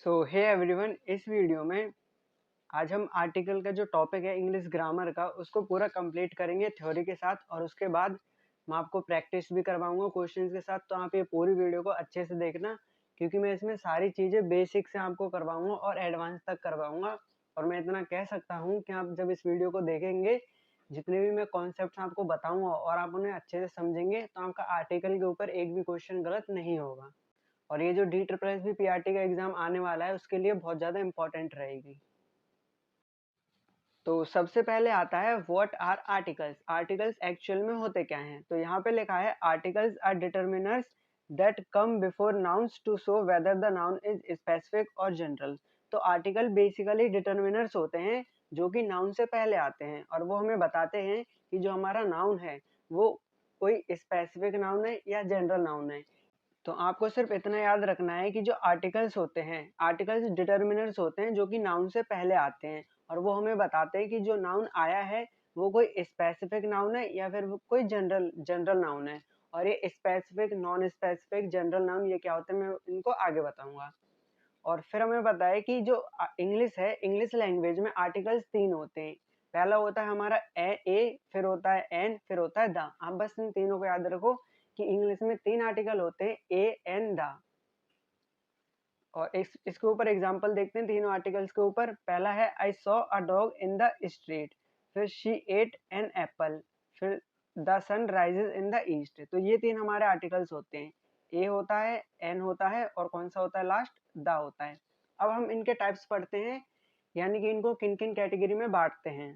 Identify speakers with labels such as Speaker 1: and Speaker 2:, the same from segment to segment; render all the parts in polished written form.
Speaker 1: सो hey everyone, इस video में आज हम आर्टिकल का जो टॉपिक है इंग्लिश ग्रामर का उसको पूरा कंप्लीट करेंगे थ्योरी के साथ। और उसके बाद मैं आपको प्रैक्टिस भी करवाऊंगा क्वेश्चंस के साथ। तो आप ये पूरी वीडियो को अच्छे से देखना, क्योंकि मैं इसमें सारी चीज़ें बेसिक से आपको करवाऊंगा और एडवांस तक करवाऊंगा। और मैं इतना कह सकता हूँ कि आप जब इस वीडियो को देखेंगे, जितने भी मैं कॉन्सेप्ट आपको बताऊंगा और आप उन्हें अच्छे से समझेंगे, तो आपका आर्टिकल के ऊपर एक भी क्वेश्चन गलत नहीं होगा। और ये जो DSSS PRT का एग्जाम आने वाला है उसके लिए बहुत ज़्यादा इंपॉर्टेंट रहेगी। तो सबसे पहले आता है what are articles. Articles actual में होते क्या हैं? तो यहाँ पे लिखा है articles are determiners that come before nouns to show whether the noun is specific और जनरल। तो आर्टिकल बेसिकली डिटर्मिनर्स होते हैं जो कि नाउन से पहले आते हैं और वो हमें बताते हैं कि जो हमारा नाउन है वो कोई स्पेसिफिक नाउन है या जनरल नाउन है। तो आपको सिर्फ इतना याद रखना है कि जो आर्टिकल्स होते हैं, आर्टिकल्स डिटर्मिनर्स होते हैं जो कि नाउन से पहले आते हैं और वो हमें बताते हैं कि जो नाउन आया है वो कोई स्पेसिफिक नाउन है या फिर वो कोई जनरल जनरल नाउन है। और ये specific, non specific, general noun ये क्या होते हैं मैं इनको आगे बताऊंगा। और फिर हमें पता है कि जो इंग्लिश है, इंग्लिश लैंग्वेज में आर्टिकल्स 3 होते हैं। पहला होता है हमारा ए, फिर होता है एन, फिर होता है द। आप बस इन तीनों को याद रखो कि इंग्लिश में 3 आर्टिकल होते हैं, ए, एन, द। और इसके ऊपर एग्जांपल देखते हैं तीनों आर्टिकल्स के ऊपर। पहला है I saw a dog in the street, फिर शी एट एन एप्पल, फिर the sun rises in the east. तो ये 3 हमारे आर्टिकल्स होते हैं। ए होता है, एन होता है और कौन सा होता है लास्ट? द होता है। अब हम इनके टाइप्स पढ़ते हैं, यानी कि इनको किन किन कैटेगरी में बांटते हैं।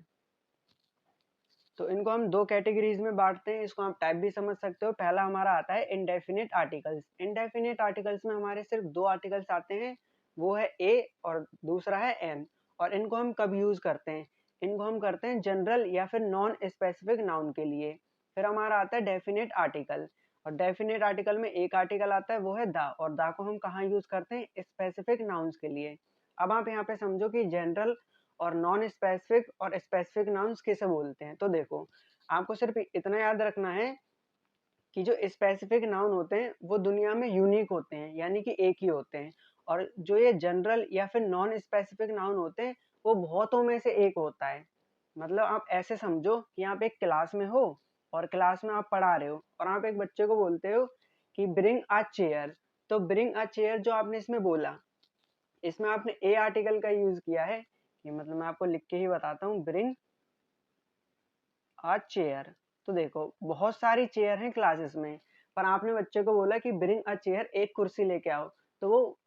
Speaker 1: तो इनको हम 2 कैटेगरीज में बांटते हैं। इसको आप टाइप भी समझ सकते हो। पहला हमारा आता है इंडेफिनिट आर्टिकल्स। इंडेफिनिट आर्टिकल्स में हमारे सिर्फ 2 आर्टिकल्स आते हैं, वो है ए और दूसरा है एन। और इनको हम कब यूज करते हैं? इनको हम करते हैं जनरल या फिर नॉन स्पेसिफिक नाउन के लिए। फिर हमारा आता है डेफिनेट आर्टिकल। और डेफिनेट आर्टिकल में एक आर्टिकल आता है, वो है द। और द को हम कहाँ यूज करते हैं? स्पेसिफिक नाउन्स के लिए। अब आप यहाँ पे समझो कि जनरल और नॉन स्पेसिफिक और स्पेसिफिक नाउन्स किसे बोलते हैं। तो देखो, आपको सिर्फ इतना याद रखना है कि जो स्पेसिफिक नाउन होते हैं वो दुनिया में यूनिक होते हैं, यानी कि एक ही होते हैं। और जो ये जनरल या फिर नॉन स्पेसिफिक नाउन होते हैं वो बहुतों में से एक होता है। मतलब आप ऐसे समझो कि आप एक क्लास में हो और क्लास में आप पढ़ा रहे हो और आप एक बच्चे को बोलते हो कि ब्रिंग अ चेयर। तो ब्रिंग अ चेयर जो आपने इसमें बोला, इसमें आपने ए आर्टिकल का यूज किया है। कि मतलब मैं आपको लिख के ही बताता हूँ, ब्रिंग अ चेयर। तो देखो, बहुत सारी चेयर हैं क्लासेस में, पर आपने बच्चे को बोला कि ब्रिंग अ चेयर, एक कुर्सी लेके आओ। तो वो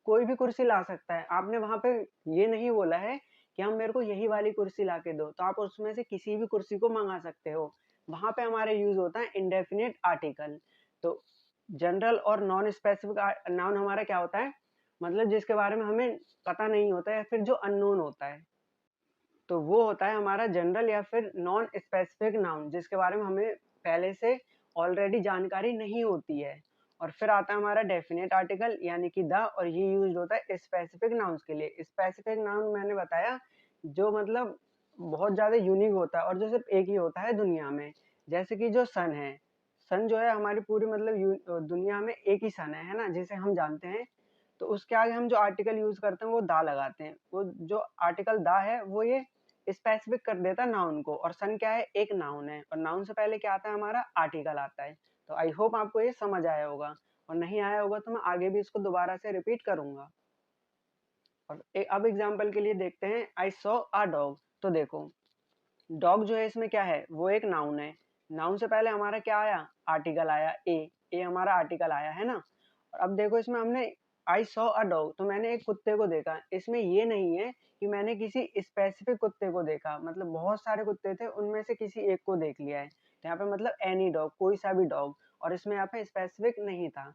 Speaker 1: कोई भी कुर्सी ला सकता है। आपने वहां पे ये नहीं बोला है कि हम मेरे को यही वाली कुर्सी ला के दो, तो आप उसमें से किसी भी कुर्सी को मंगा सकते हो। वहां पे हमारे यूज होता है इंडेफिनिट आर्टिकल। तो जनरल और नॉन स्पेसिफिक नाउन हमारा क्या होता है? मतलब जिसके बारे में हमें पता नहीं होता है या फिर जो अननोन होता है, तो वो होता है हमारा जनरल या फिर नॉन स्पेसिफिक नाउन, जिसके बारे में हमें पहले से ऑलरेडी जानकारी नहीं होती है। और फिर आता है हमारा डेफिनेट आर्टिकल यानी कि द। और ये यूज होता है स्पेसिफिक नाउन्स के लिए। स्पेसिफिक नाउन मैंने बताया जो मतलब बहुत ज्यादा यूनिक होता है और जो सिर्फ एक ही होता है दुनिया में। जैसे कि जो सन है, सन जो है हमारी पूरी मतलब दुनिया में एक ही सन है ना, जिसे हम जानते हैं। तो उसके आगे हम जो आर्टिकल यूज करते हैं वो दा लगाते हैं। वो जो आर्टिकल दा है वो ये स्पेसिफिक कर देता है नाउन को। और सन क्या है? एक नाउन है। और नाउन से पहले क्या आता है? हमारा आर्टिकल आता है। तो आई होप आपको ये समझ आया होगा, और नहीं आया होगा तो मैं आगे भी इसको दोबारा से रिपीट करूंगा। और अब एग्जाम्पल के लिए देखते हैं, आई सॉ अ डॉग। तो देखो, डॉग जो है इसमें क्या है? वो एक नाउन है। नाउन से पहले हमारा क्या आया? आर्टिकल आया ए हमारा आर्टिकल आया है ना। और अब देखो, इसमें हमने आई सॉ अ डॉग, तो मैंने एक कुत्ते को देखा। इसमें ये नहीं है कि मैंने किसी स्पेसिफिक कुत्ते को देखा, मतलब बहुत सारे कुत्ते थे उनमें से किसी एक को देख लिया है। तो यहाँ पे मतलब एनी डॉग, कोई सा भी डॉग। और इसमें यहाँ पे स्पेसिफिक नहीं था।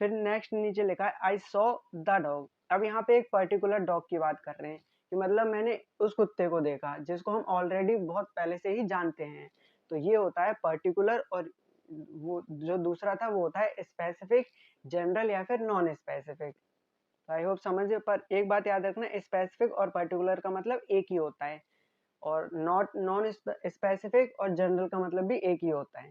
Speaker 1: फिर नेक्स्ट नीचे लिखा है आई सॉ द डॉग। अब यहाँ पे एक पर्टिकुलर डॉग की बात कर रहे हैं कि मतलब मैंने उस कुत्ते को देखा जिसको हम ऑलरेडी बहुत पहले से ही जानते हैं। तो ये होता है पर्टिकुलर। और वो जो दूसरा था वो होता है स्पेसिफिक, जनरल या फिर नॉन स्पेसिफिक। तो आई होप समझिए। पर एक बात याद रखना, स्पेसिफिक और पर्टिकुलर का मतलब एक ही होता है, और नॉट नॉन स्पेसिफिक और जनरल का मतलब भी एक ही होता है।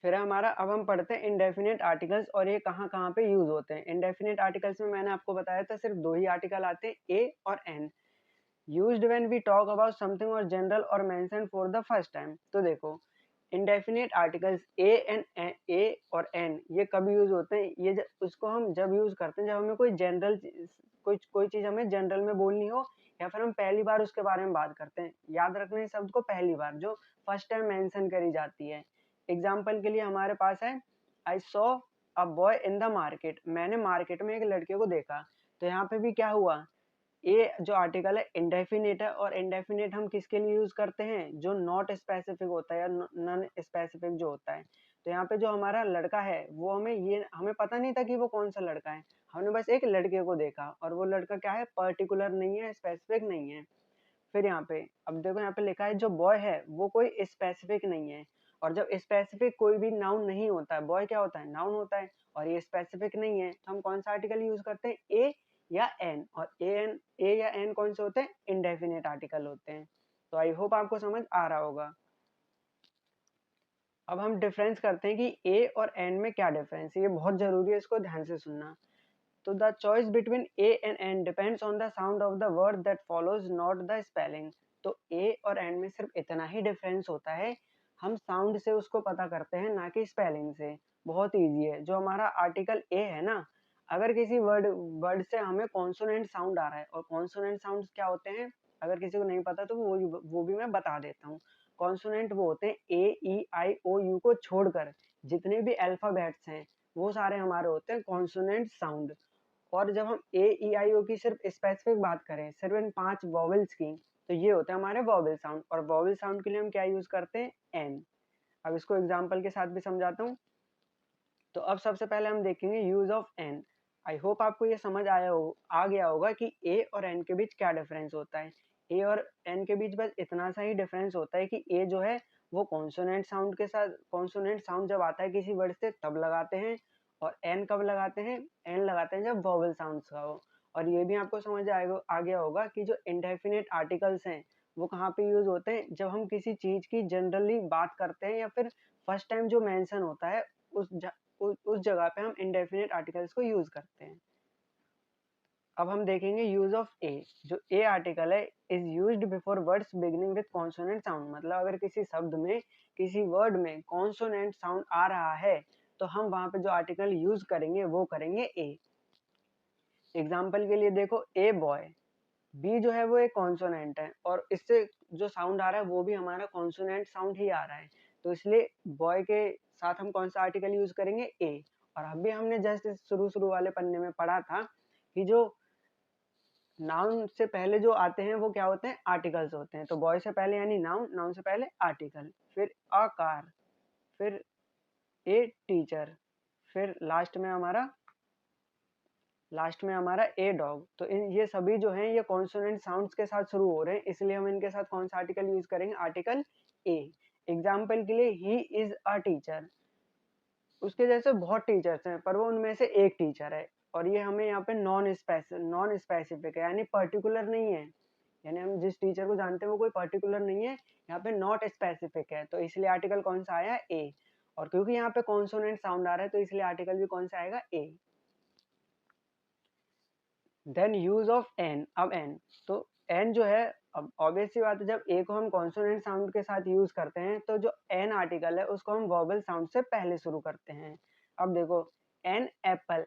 Speaker 1: फिर हमारा अब हम पढ़ते हैं इंडेफिनिट आर्टिकल्स और ये कहाँ कहाँ पे यूज होते हैं। इंडेफिनिट आर्टिकल्स में मैंने आपको बताया था सिर्फ दो ही आर्टिकल आते हैं, ए और an. Used when we talk about something और जनरल और mention for the first time. तो देखो इंडेफिनिट आर्टिकल्स ए और एन ये कब यूज होते हैं, ये उसको हम जब यूज करते हैं जब हमें कोई जनरल कोई चीज हमें जनरल में बोलनी हो, या फिर हम पहली बार उसके बारे में बात करते हैं। याद रखना है शब्द को, पहली बार जो फर्स्ट टाइम मेंशन करी जाती है। एग्जाम्पल के लिए हमारे पास है I saw a boy in the market, मैंने मार्केट में एक लड़के को देखा। तो यहाँ पे भी क्या हुआ, ये जो आर्टिकल है इंडेफिनिट है, और इंडेफिनिट हम किसके लिए यूज करते हैं, जो नॉट स्पेसिफिक होता है या नॉन स्पेसिफिक जो होता है। तो यहाँ पे जो हमारा लड़का है वो हमें पता नहीं था कि वो कौन सा लड़का है, हमने बस एक लड़के को देखा, और वो लड़का क्या है, पर्टिकुलर नहीं है, स्पेसिफिक नहीं है। फिर यहाँ पे अब देखो यहाँ पे लिखा है जो बॉय है वो कोई स्पेसिफिक नहीं है, और जब स्पेसिफिक कोई भी नाउन नहीं होता है, बॉय क्या होता है, नाउन होता है, और ये स्पेसिफिक नहीं है, तो हम कौन सा आर्टिकल यूज करते हैं, ए या एन। और ए या एन कौन से होते हैं, इंडेफिनिट आर्टिकल होते हैं। तो आई होप आपको समझ आ रहा होगा। अब हम डिफरेंस करते हैं कि ए और एन में क्या डिफरेंस है, ये बहुत जरूरी है, इसको ध्यान से सुनना। तो the choice between A and N depends on the sound of the word that follows, not the spelling. तो A और N में सिर्फ इतना ही डिफरेंस होता है, हम साउंड से उसको पता करते हैं ना कि स्पेलिंग से। बहुत इजी है। जो हमारा आर्टिकल A है ना, अगर किसी वर्ड वर्ड से हमें कॉन्सोनेंट साउंड आ रहा है, और कॉन्सोनेंट साउंड क्या होते हैं अगर किसी को नहीं पता तो वो भी मैं बता देता हूँ। कॉन्सोनेंट वो होते हैं ए ई आई ओ यू को छोड़कर जितने भी अल्फाबेट्स हैं वो सारे हमारे होते हैं कॉन्सोनेंट साउंड। और जब हम ए ई आई ओ की सिर्फ स्पेसिफिक बात करें, सिर्फ इन 5 वॉवल्स की, तो ये होते हैं हमारे वॉवल साउंड, और वॉवल साउंड के लिए हम क्या यूज करते हैं, एन। अब इसको एग्जांपल के साथ भी समझाता हूँ। तो अब सबसे पहले हम देखेंगे use of an. I hope आपको ये समझ आ गया होगा कि ए और एन के बीच क्या डिफरेंस होता है। ए और एन के बीच बस इतना सा ही डिफरेंस होता है कि ए जो है वो कॉन्सोनेंट साउंड के साथ, कॉन्सोनेंट साउंड जब आता है किसी वर्ड से तब लगाते हैं, और एन कब लगाते हैं, एन लगाते हैं जब वॉवल साउंड्स का हो। और ये भी आपको समझ आ गया होगा कि जो इंडेफिनिट आर्टिकल्स हैं वो कहाँ पे यूज होते हैं, जब हम किसी चीज की जनरली बात करते हैं, या फिर फर्स्ट टाइम जो मेंशन होता है उस जगह पे हम इंडेफिनिट आर्टिकल्स को यूज करते हैं। अब हम देखेंगे यूज ऑफ ए। जो ए आर्टिकल है is used before words beginning with consonant sound, मतलब अगर किसी शब्द में, किसी वर्ड में कॉन्सोनेंट साउंड आ रहा है तो हम वहां पे जो आर्टिकल यूज करेंगे वो करेंगे ए। एग्जाम्पल के लिए देखो ए बॉय, बी जो है वो एक कॉन्सोनेंट है, और इससे जो साउंड आ रहा है वो भी हमारा कॉन्सोनेंट साउंड ही आ रहा है, तो इसलिए बॉय के साथ हम कौन सा आर्टिकल यूज करेंगे, ए। और अभी हमने जस्ट शुरू शुरू वाले पन्ने में पढ़ा था कि जो नाउन से पहले जो आते हैं वो क्या होते हैं, आर्टिकल्स होते हैं। तो बॉय से पहले यानी नाउन, नाउन से पहले आर्टिकल, फिर अ कार, फिर ए टीचर, फिर लास्ट में हमारा ए डॉग। तो ये सभी जो हैं ये कॉन्सोनेंट साउंड्स के साथ शुरू हो रहे हैं, इसलिए हम इनके साथ कौन सा आर्टिकल यूज करेंगे, आर्टिकल ए। एग्जाम्पल के लिए ही इज अ टीचर, उसके जैसे बहुत टीचर्स हैं पर वो उनमें से एक टीचर है, और ये हमें यहाँ पे नॉन स्पेसिफिक है, यानी पर्टिकुलर नहीं है। यानी हम जिस टीचर को जानते हैं वो कोई पर्टिकुलर नहीं है, यहाँ पे नॉट स्पेसिफिक है, तो इसलिए आर्टिकल कौन सा आया, ए। और क्योंकि यहाँ पे कॉन्सोनेंट साउंड आ रहा है तो इसलिए आर्टिकल भी कौन सा आएगा, a. Then use of an. अब एन, तो एन जो है, अब ऑब्वियस सी बात है जब ए को हम कॉन्सोनेंट साउंड के साथ यूज करते हैं तो जो एन आर्टिकल है उसको हम वॉवल साउंड से पहले शुरू करते हैं। अब देखो एन एप्पल,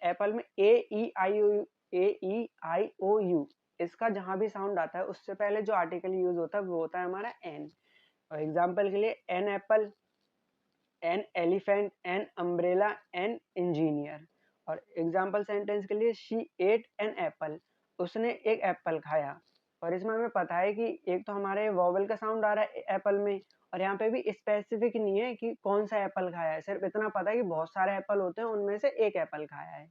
Speaker 1: एप्पल में ए ई आई ओ यू, इसका जहां भी साउंड आता है उससे पहले जो आर्टिकल यूज होता है वो होता है हमारा एन। और एग्जाम्पल के लिए an apple, an elephant, an umbrella, an engineer. और एग्जाम्पल सेंटेंस के लिए शी एट एन एप्पल, उसने एक एप्पल खाया। और इसमें हमें पता है कि एक तो हमारे वॉवल का साउंड आ रहा है एप्पल में, और यहाँ पे भी स्पेसिफिक नहीं है कि कौन सा एप्पल खाया है, सिर्फ इतना पता है कि बहुत सारे एप्पल होते हैं उनमें से एक एप्पल खाया है।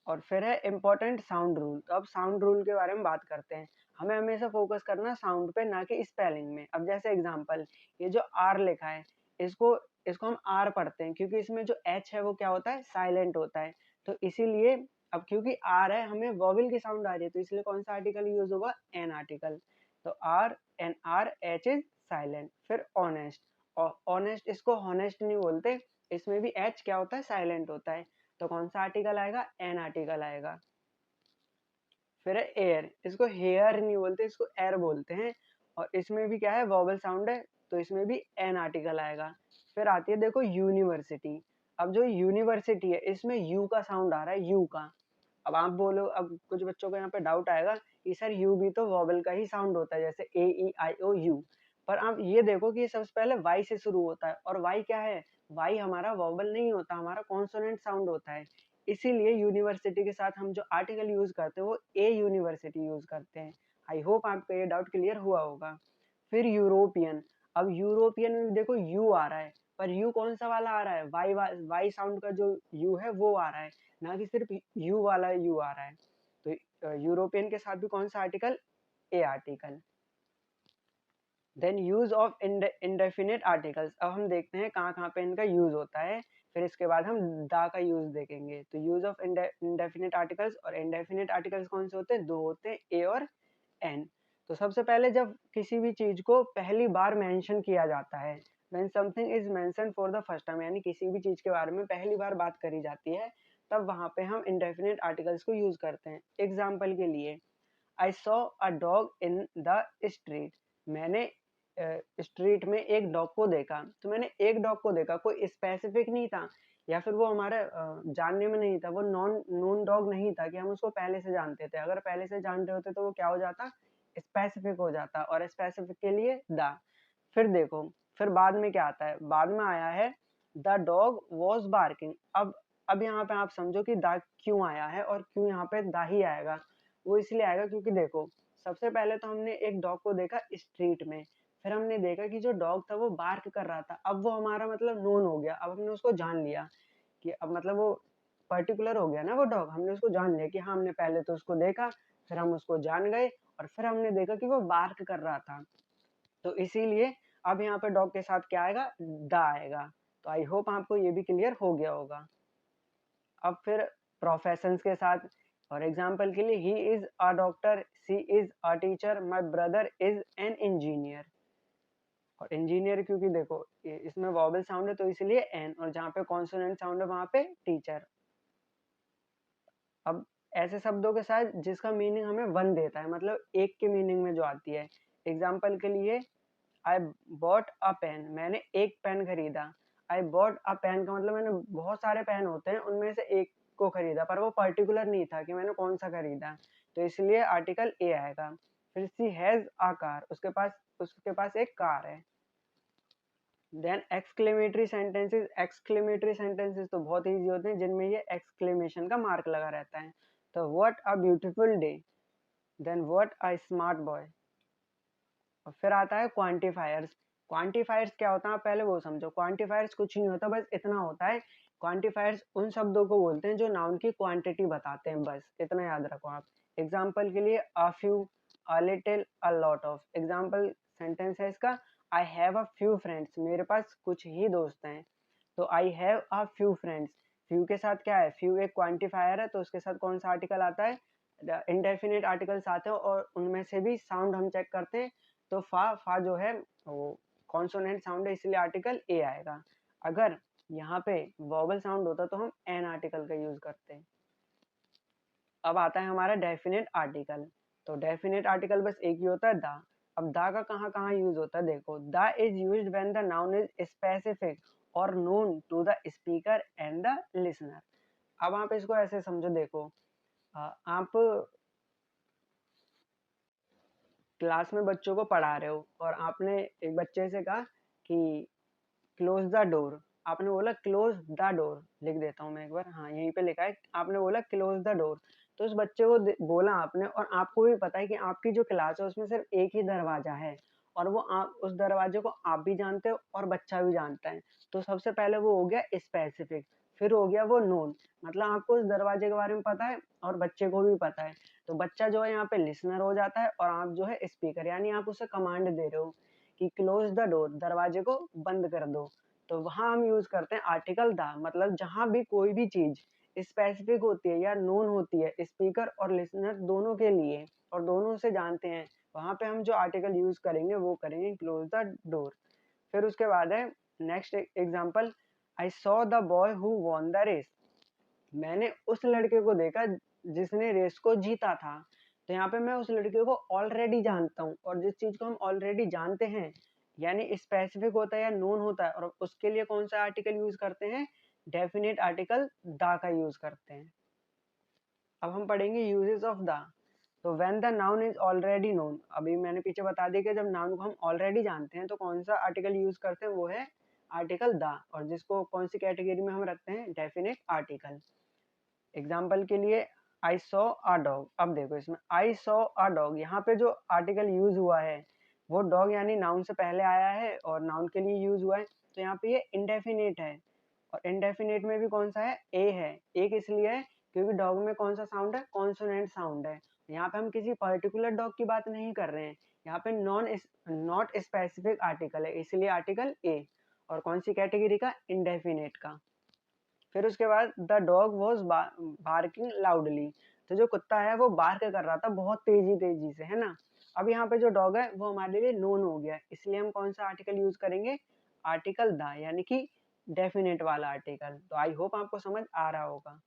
Speaker 1: और फिर है इम्पोर्टेंट साउंड रूल। तो अब साउंड रूल के बारे में बात करते हैं। हमें हमेशा फोकस करना साउंड पे, ना कि स्पेलिंग में। अब जैसे एग्जांपल, ये जो आर लिखा है इसको इसको हम आर पढ़ते हैं क्योंकि इसमें जो एच है वो क्या होता है, साइलेंट होता है। तो इसीलिए अब क्योंकि आर है, हमें वॉवल की साउंड आ रही है, तो इसलिए कौन सा आर्टिकल यूज होगा, एन आर्टिकल। तो hour, an hour, H is silent. फिर ऑनेस्ट, ऑनेस्ट इसको हॉनेस्ट नहीं बोलते, इसमें भी एच क्या होता है, साइलेंट होता है। तो कौन सा आर्टिकल आएगा, एन आर्टिकल आएगा। फिर है एयर, इसको हेयर नहीं बोलते, इसको एयर बोलते हैं, और इसमें भी क्या है, वॉवल साउंड है, तो इसमें भी एन आर्टिकल आएगा। फिर आती है देखो यूनिवर्सिटी। अब जो यूनिवर्सिटी है इसमें यू का साउंड आ रहा है, यू का। अब आप बोलो, अब कुछ बच्चों को यहाँ पे डाउट आएगा कि सर यू भी तो वॉवल का ही साउंड होता है, जैसे ए ई आई ओ यू। पर आप ये देखो कि सबसे पहले वाई से शुरू होता है, और वाई क्या है, वाई हमारा वॉवल नहीं होता, हमारा कॉन्सोनेंट साउंड होता है। इसीलिए यूनिवर्सिटी के साथ हम जो आर्टिकल यूज करते हैं वो ए यूनिवर्सिटी यूज करते हैं। आई होप आपका ये डाउट क्लियर हुआ होगा। फिर यूरोपियन। अब यूरोपियन में देखो यू आ रहा है, पर यू कौन सा वाला आ रहा है, वाई वाई साउंड का जो यू है वो आ रहा है, ना कि सिर्फ यू वाला यू आ रहा है। तो यूरोपियन के साथ भी कौन सा article, A article. Then use of indefinite articles. अब हम देखते हैं कहाँ कहाँ पे इनका यूज होता है, फिर इसके बाद हम दा का यूज देखेंगे। तो यूज ऑफ इंडेफिनिट आर्टिकल्स, और इंडेफिनिट आर्टिकल्स कौन से होते हैं, दो होते हैं, ए और एन। तो सबसे पहले जब किसी भी चीज को पहली बार मेंशन किया जाता है, when something is mentioned for the first time, यानी किसी भी चीज के बारे में पहली बार बात करी जाती है, तब वहां पे हम इंडेफिनिट आर्टिकल्स को यूज करते हैं। एग्जाम्पल के लिए, आई saw a dog in the street, मैंने स्ट्रीट में एक डॉग को देखा। तो मैंने एक डॉग को देखा, कोई स्पेसिफिक नहीं था, या फिर वो हमारे जानने में नहीं था, वो नॉन डॉग नहीं था कि हम उसको पहले से जानते थे। अगर पहले से जानते होते तो वो क्या हो जाता, स्पेसिफिक हो जाता, और स्पेसिफिक के लिए द। फिर देखो, फिर बाद में क्या आता है, बाद में आया है द डॉग वॉज बार्किंग। अब यहाँ पे आप समझो कि द क्यों आया है, और क्यों यहाँ पे द ही आएगा। वो इसलिए आएगा क्योंकि देखो, सबसे पहले तो हमने एक डॉग को देखा स्ट्रीट में, फिर हमने देखा कि जो डॉग था वो बार्क कर रहा था। अब वो हमारा मतलब नोन हो गया, अब हमने उसको जान लिया कि अब मतलब वो पर्टिकुलर हो गया ना वो डॉग, हमने उसको जान लिया कि हाँ, हमने पहले तो उसको देखा, फिर हम उसको जान गए, और फिर हमने देखा कि वो बार्क कर रहा था। तो इसीलिए अब यहाँ पे डॉग के साथ क्या आएगा, द आएगा। तो आई होप आपको ये भी क्लियर हो गया होगा। अब फिर प्रोफेशंस के साथ, और एग्जाम्पल के लिए, he is a doctor, she is a teacher, my brother is an engineer. और इंजीनियर क्योंकि देखो इसमें वॉवल साउंड है तो इसलिए एन, और जहाँ पे कॉन्सोनेंट साउंड है वहां पे टीचर। अब ऐसे शब्दों के साथ जिसका मीनिंग हमें वन देता है, मतलब एक के मीनिंग में जो आती है। एग्जाम्पल के लिए, आई बॉट अ पेन, मैंने एक पेन खरीदा। आई बॉट अ पेन का मतलब मैंने बहुत सारे पेन होते हैं उनमें से एक को खरीदा, पर वो पर्टिकुलर नहीं था कि मैंने कौन सा खरीदा, तो इसलिए आर्टिकल ए आएगा। फिर सी हैज अ कार, उसके पास एक कार है। Then exclamatory sentences, exclamatory sentences तो बहुत इजी होते हैं जिनमें ये एक्सक्लेमेशन का मार्क लगा रहता है। तो what a beautiful day, then what a smart boy. और फिर आता है क्वांटिफायर्स। क्वांटिफायर्स क्या होता है, आप पहले वो समझो। क्वांटिफायर्स कुछ नहीं होता, बस इतना होता है, क्वांटिफायर्स उन शब्दों को बोलते हैं जो नाउन की क्वांटिटी बताते हैं, बस इतना याद रखो आप। एग्जाम्पल के लिए, a few, a little, a lot of. Example sentence है इसका, I have a few friends, मेरे पास कुछ ही दोस्त हैं। तो I have a few friends, few के साथ क्या है, फ्यू एक क्वांटिफायर है, तो उसके साथ कौन सा आर्टिकल आता है, इंडेफिनिट आर्टिकल्स आते हैं, और उनमें से भी साउंड हम चेक करते हैं। तो फा फा जो है वो कॉन्सोनेंट साउंड है, इसलिए आर्टिकल ए आएगा। अगर यहाँ पे वॉवल साउंड होता तो हम एन आर्टिकल का यूज करते हैं। अब आता है हमारा डेफिनेट आर्टिकल। तो डेफिनेट आर्टिकल बस एक ही होता है, द। अब द का कहाँ कहाँ यूज होता है, देखो, the is used when the noun is specific और known to the speaker and the listener. अब आप इसको ऐसे समझो, देखो, आप क्लास में बच्चों को पढ़ा रहे हो, और आपने एक बच्चे से कहा कि क्लोज द डोर, आपने बोला क्लोज द डोर, लिख देता हूँ मैं एक बार, हाँ यहीं पे लिखा है, आपने बोला क्लोज द डोर। तो उस बच्चे को बोला आपने, और आपको भी पता है कि आपकी जो क्लास है उसमें सिर्फ एक ही दरवाजा है, और वो आप उस दरवाजे को आप भी जानते हो और बच्चा भी जानता है। तो सबसे पहले वो हो गया स्पेसिफिक, फिर हो गया वो नोन, मतलब आपको उस दरवाजे के बारे में पता है और बच्चे को भी पता है। तो बच्चा जो है यहाँ पे लिसनर हो जाता है, और आप जो है स्पीकर, यानी आप उसे कमांड दे रहे हो कि क्लोज द डोर, दरवाजे को बंद कर दो। तो वहां हम यूज करते हैं आर्टिकल द, मतलब जहां भी कोई भी चीज स्पेसिफिक होती है या नोन होती है, स्पीकर और लिसनर दोनों के लिए, और दोनों से जानते हैं, वहां पे हम जो आर्टिकल यूज करेंगे वो करेंगे क्लोज द डोर। फिर उसके बाद है next example, I saw the boy who won the race. मैंने उस लड़के को देखा जिसने रेस को जीता था। तो यहाँ पे मैं उस लड़के को ऑलरेडी जानता हूँ, और जिस चीज को हम ऑलरेडी जानते हैं यानी स्पेसिफिक होता है या नोन होता है, और उसके लिए कौन सा आर्टिकल यूज करते हैं, डेफिनेट आर्टिकल द का यूज करते हैं। अब हम पढ़ेंगे यूजेस ऑफ द। तो when the noun is already known, अभी मैंने पीछे बता दिया कि जब नाउन को हम ऑलरेडी जानते हैं तो कौन सा आर्टिकल यूज करते हैं, वो है आर्टिकल द, और जिसको कौन सी कैटेगरी में हम रखते हैं, डेफिनेट आर्टिकल। एग्जाम्पल के लिए आई सॉ अ डॉग। अब देखो इसमें आई सॉ अ डॉग, यहाँ पे जो आर्टिकल यूज हुआ है वो डॉग यानी नाउन से पहले आया है और नाउन के लिए यूज हुआ है, तो यहाँ पे ये इंडेफिनेट है। और इंडेफिनेट में भी कौन सा है, ए है। एक इसलिए है क्योंकि डॉग में कौन सा साउंड है, कॉन्सोनेंट साउंड है। यहाँ पे हम किसी पर्टिकुलर डॉग की बात नहीं कर रहे हैं, यहाँ पे नॉट स्पेसिफिक आर्टिकल है, इसलिए आर्टिकल ए। और कौन सी कैटेगरी का, इंडेफिनेट का। फिर उसके बाद the dog was barking loudly, तो जो कुत्ता है वो बार्क कर रहा था बहुत तेजी तेजी से, है ना। अब यहाँ पे जो डॉग है वो हमारे लिए नोन हो गया, इसलिए हम कौन सा आर्टिकल यूज करेंगे, आर्टिकल द, यानी कि डेफिनेट वाला आर्टिकल। तो आई होप आपको समझ आ रहा होगा।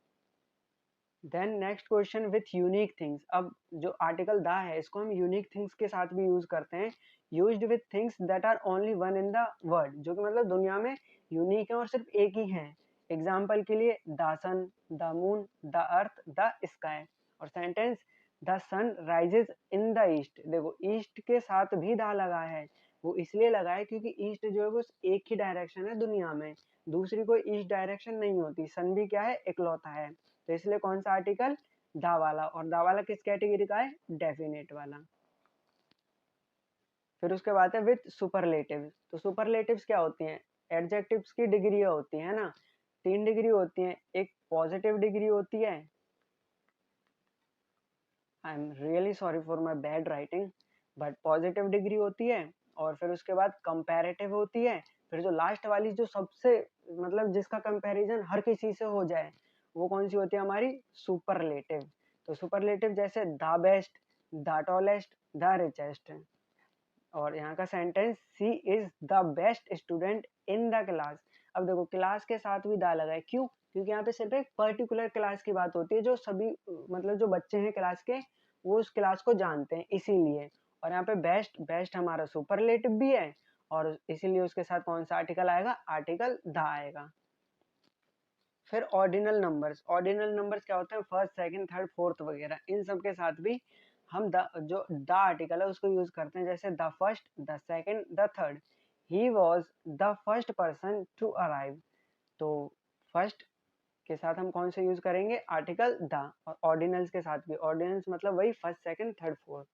Speaker 1: Then next question with unique things. अब जो आर्टिकल द है इसको हम यूनिक थिंग्स के साथ भी यूज करते हैं। Used with things that are only one in the world, जो कि मतलब दुनिया में यूनिक है और सिर्फ एक ही है। एग्जाम्पल के लिए the sun, the moon, the earth, the sky. और sentence, the sun rises in the east. देखो ईस्ट के साथ भी द लगा है, वो इसलिए लगा है क्योंकि ईस्ट जो है वो एक ही डायरेक्शन है दुनिया में, दूसरी कोई ईस्ट डायरेक्शन नहीं होती। सन भी क्या है, इकलौता है। तो इसलिए कौन सा आर्टिकल, दा वाला। और दा वाला किस कैटेगरी का है, डेफिनेट वाला। फिर उसके बाद है विथ सुपरलेटिव्स। तो सुपरलेटिव्स क्या होती हैं, एडजेक्टिव्स की डिग्री होती है ना। 3 डिग्री होती है, एक पॉजिटिव डिग्री होती है, I am really sorry for my bad writing, but positive degree होती है। और फिर उसके बाद कंपैरेटिव होती है। फिर जो लास्ट वाली जो सबसे मतलब जिसका कंपैरिजन हर किसी से हो जाए, वो कौन सी होती है हमारी, सुपरलेटिव। तो सुपरलेटिव जैसे the best, the tallest, the richest. और यहाँ का sentence, she is the best student in the class. अब देखो क्लास के साथ भी दा लगा है, क्यों, क्योंकि यहाँ पे सिर्फ एक पर्टिकुलर क्लास की बात होती है, जो सभी मतलब जो बच्चे हैं क्लास के वो उस क्लास को जानते हैं, इसीलिए। और यहाँ पे बेस्ट, बेस्ट हमारा सुपरलेटिव भी है, और इसीलिए उसके साथ कौन सा आर्टिकल आएगा, आर्टिकल द आएगा। फिर ऑर्डिनल नंबर्स। ऑर्डिनल नंबर्स क्या होते हैं, फर्स्ट, सेकंड, थर्ड, फोर्थ वगैरह, इन सब के साथ भी हम जो द आर्टिकल है उसको यूज करते हैं। जैसे the first, the second, the third. He was the first person to arrive. तो फर्स्ट के साथ हम कौन से यूज करेंगे, आर्टिकल द। और ऑर्डिनल्स के साथ भी, ऑर्डिनल्स मतलब वही फर्स्ट, सेकंड, थर्ड, फोर्थ।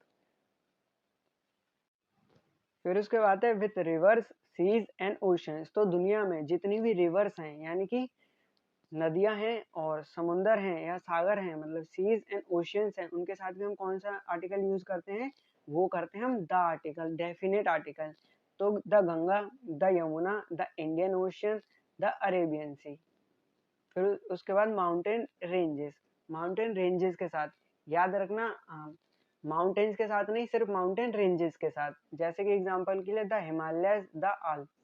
Speaker 1: फिर उसके बाद है with rivers, seas and oceans. तो दुनिया में जितनी भी रिवर्स हैं यानी कि नदियां हैं और समुंदर हैं या सागर हैं, मतलब सीज एंड ओशियंस हैं, उनके साथ भी हम कौन सा आर्टिकल यूज करते हैं, वो करते हैं हम द आर्टिकल, डेफिनेट आर्टिकल। तो the Ganga, the Yamuna, the Indian ocean, the Arabian sea. फिर उसके बाद माउंटेन रेंजेस। माउंटेन रेंजेस के साथ याद रखना, माउंटेन्स के साथ नहीं, सिर्फ माउंटेन रेंजेस के साथ। जैसे कि एग्जांपल के लिए the Himalayas, the Alps.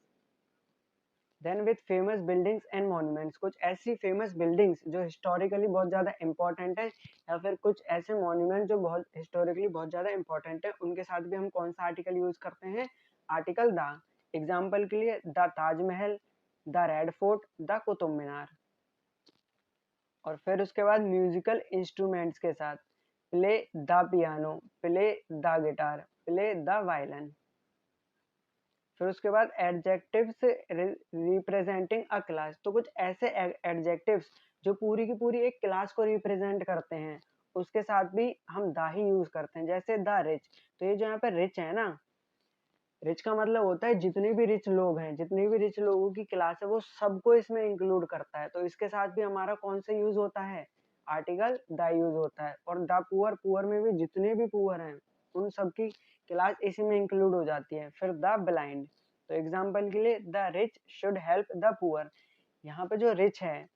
Speaker 1: Then with famous buildings and monuments. कुछ ऐसी फेमस बिल्डिंग्स जो हिस्टोरिकली बहुत ज़्यादा इंपॉर्टेंट है, या फिर कुछ ऐसे मॉन्यूमेंट जो बहुत हिस्टोरिकली बहुत ज़्यादा इंपॉर्टेंट है, उनके साथ भी हम कौन सा आर्टिकल यूज करते हैं, आर्टिकल द। एग्जाम्पल के लिए the Taj Mahal, the Red Fort, the Qutub Minar. और फिर उसके बाद म्यूजिकल इंस्ट्रूमेंट्स के साथ, play the piano, play the guitar, play the violin. फिर उसके बाद एडजेक्टिव्स रिप्रेजेंटिंग अ क्लास। तो कुछ ऐसे एडजेक्टिव्स जो पूरी की पूरी एक क्लास को रिप्रेजेंट करते हैं, उसके साथ भी हम द ही यूज करते हैं। जैसे द रिच। तो ये जो यहाँ पे रिच है ना, रिच का मतलब होता है जितने भी रिच लोग हैं, जितने भी रिच लोगों की क्लास है, वो सबको इसमें इंक्लूड करता है। तो इसके साथ भी हमारा कौन सा यूज होता है, आर्टिकल द यूज होता है। और द पुअर, पुअर में भी जितने भी पुअर हैं उन सबकी क्लास इसी में इंक्लूड हो जाती है। फिर द ब्लाइंड। तो एग्जाम्पल के लिए the rich should help the poor. यहाँ पे जो रिच है,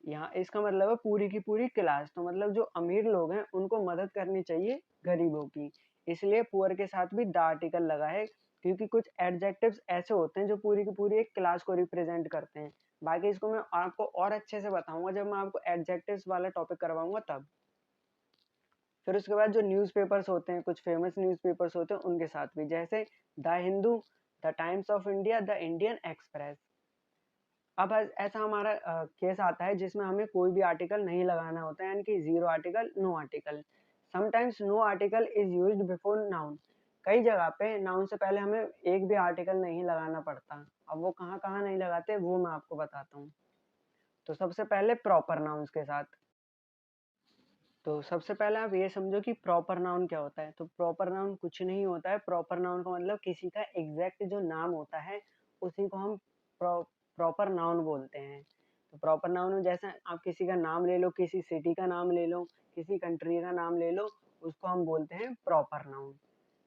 Speaker 1: यहाँ इसका मतलब है पूरी की पूरी क्लास। तो मतलब जो अमीर लोग हैं उनको मदद करनी चाहिए गरीबों की, इसलिए पुअर के साथ भी द आर्टिकल लगा है। क्योंकि कुछ एडजेक्टिव्स ऐसे होते हैं जो पूरी की पूरी एक क्लास को रिप्रेजेंट करते हैं। बाकी इसको मैं आपको और अच्छे से बताऊंगा जब मैं आपको एडजेक्टिव्स वाला टॉपिक करवाऊंगा तब। फिर उसके बाद जो न्यूज़पेपर्स होते हैं, कुछ फेमस न्यूज़पेपर्स होते हैं उनके साथ भी, जैसे the Hindu, the times of India, the Indian express. अब ऐसा हमारा केस आता है जिसमें हमें कोई भी आर्टिकल नहीं लगाना होता है, यानी कि zero article, no article. Sometimes no article is used before noun. कई जगह पे नाउन से पहले हमें एक भी आर्टिकल नहीं लगाना पड़ता। अब वो कहाँ कहाँ नहीं लगाते वो मैं आपको बताता हूँ। तो सबसे पहले प्रॉपर नाउन्स के साथ। तो सबसे पहले आप ये समझो कि प्रॉपर नाउन क्या होता है। तो प्रॉपर नाउन कुछ नहीं होता है। प्रॉपर नाउन का मतलब किसी का एग्जैक्ट जो नाम होता है उसी को हम प्रॉपर नाउन बोलते हैं। तो प्रॉपर नाउन में जैसे आप किसी का नाम ले लो, किसी सिटी का नाम ले लो, किसी कंट्री का नाम ले लो, उसको हम बोलते हैं प्रॉपर नाउन।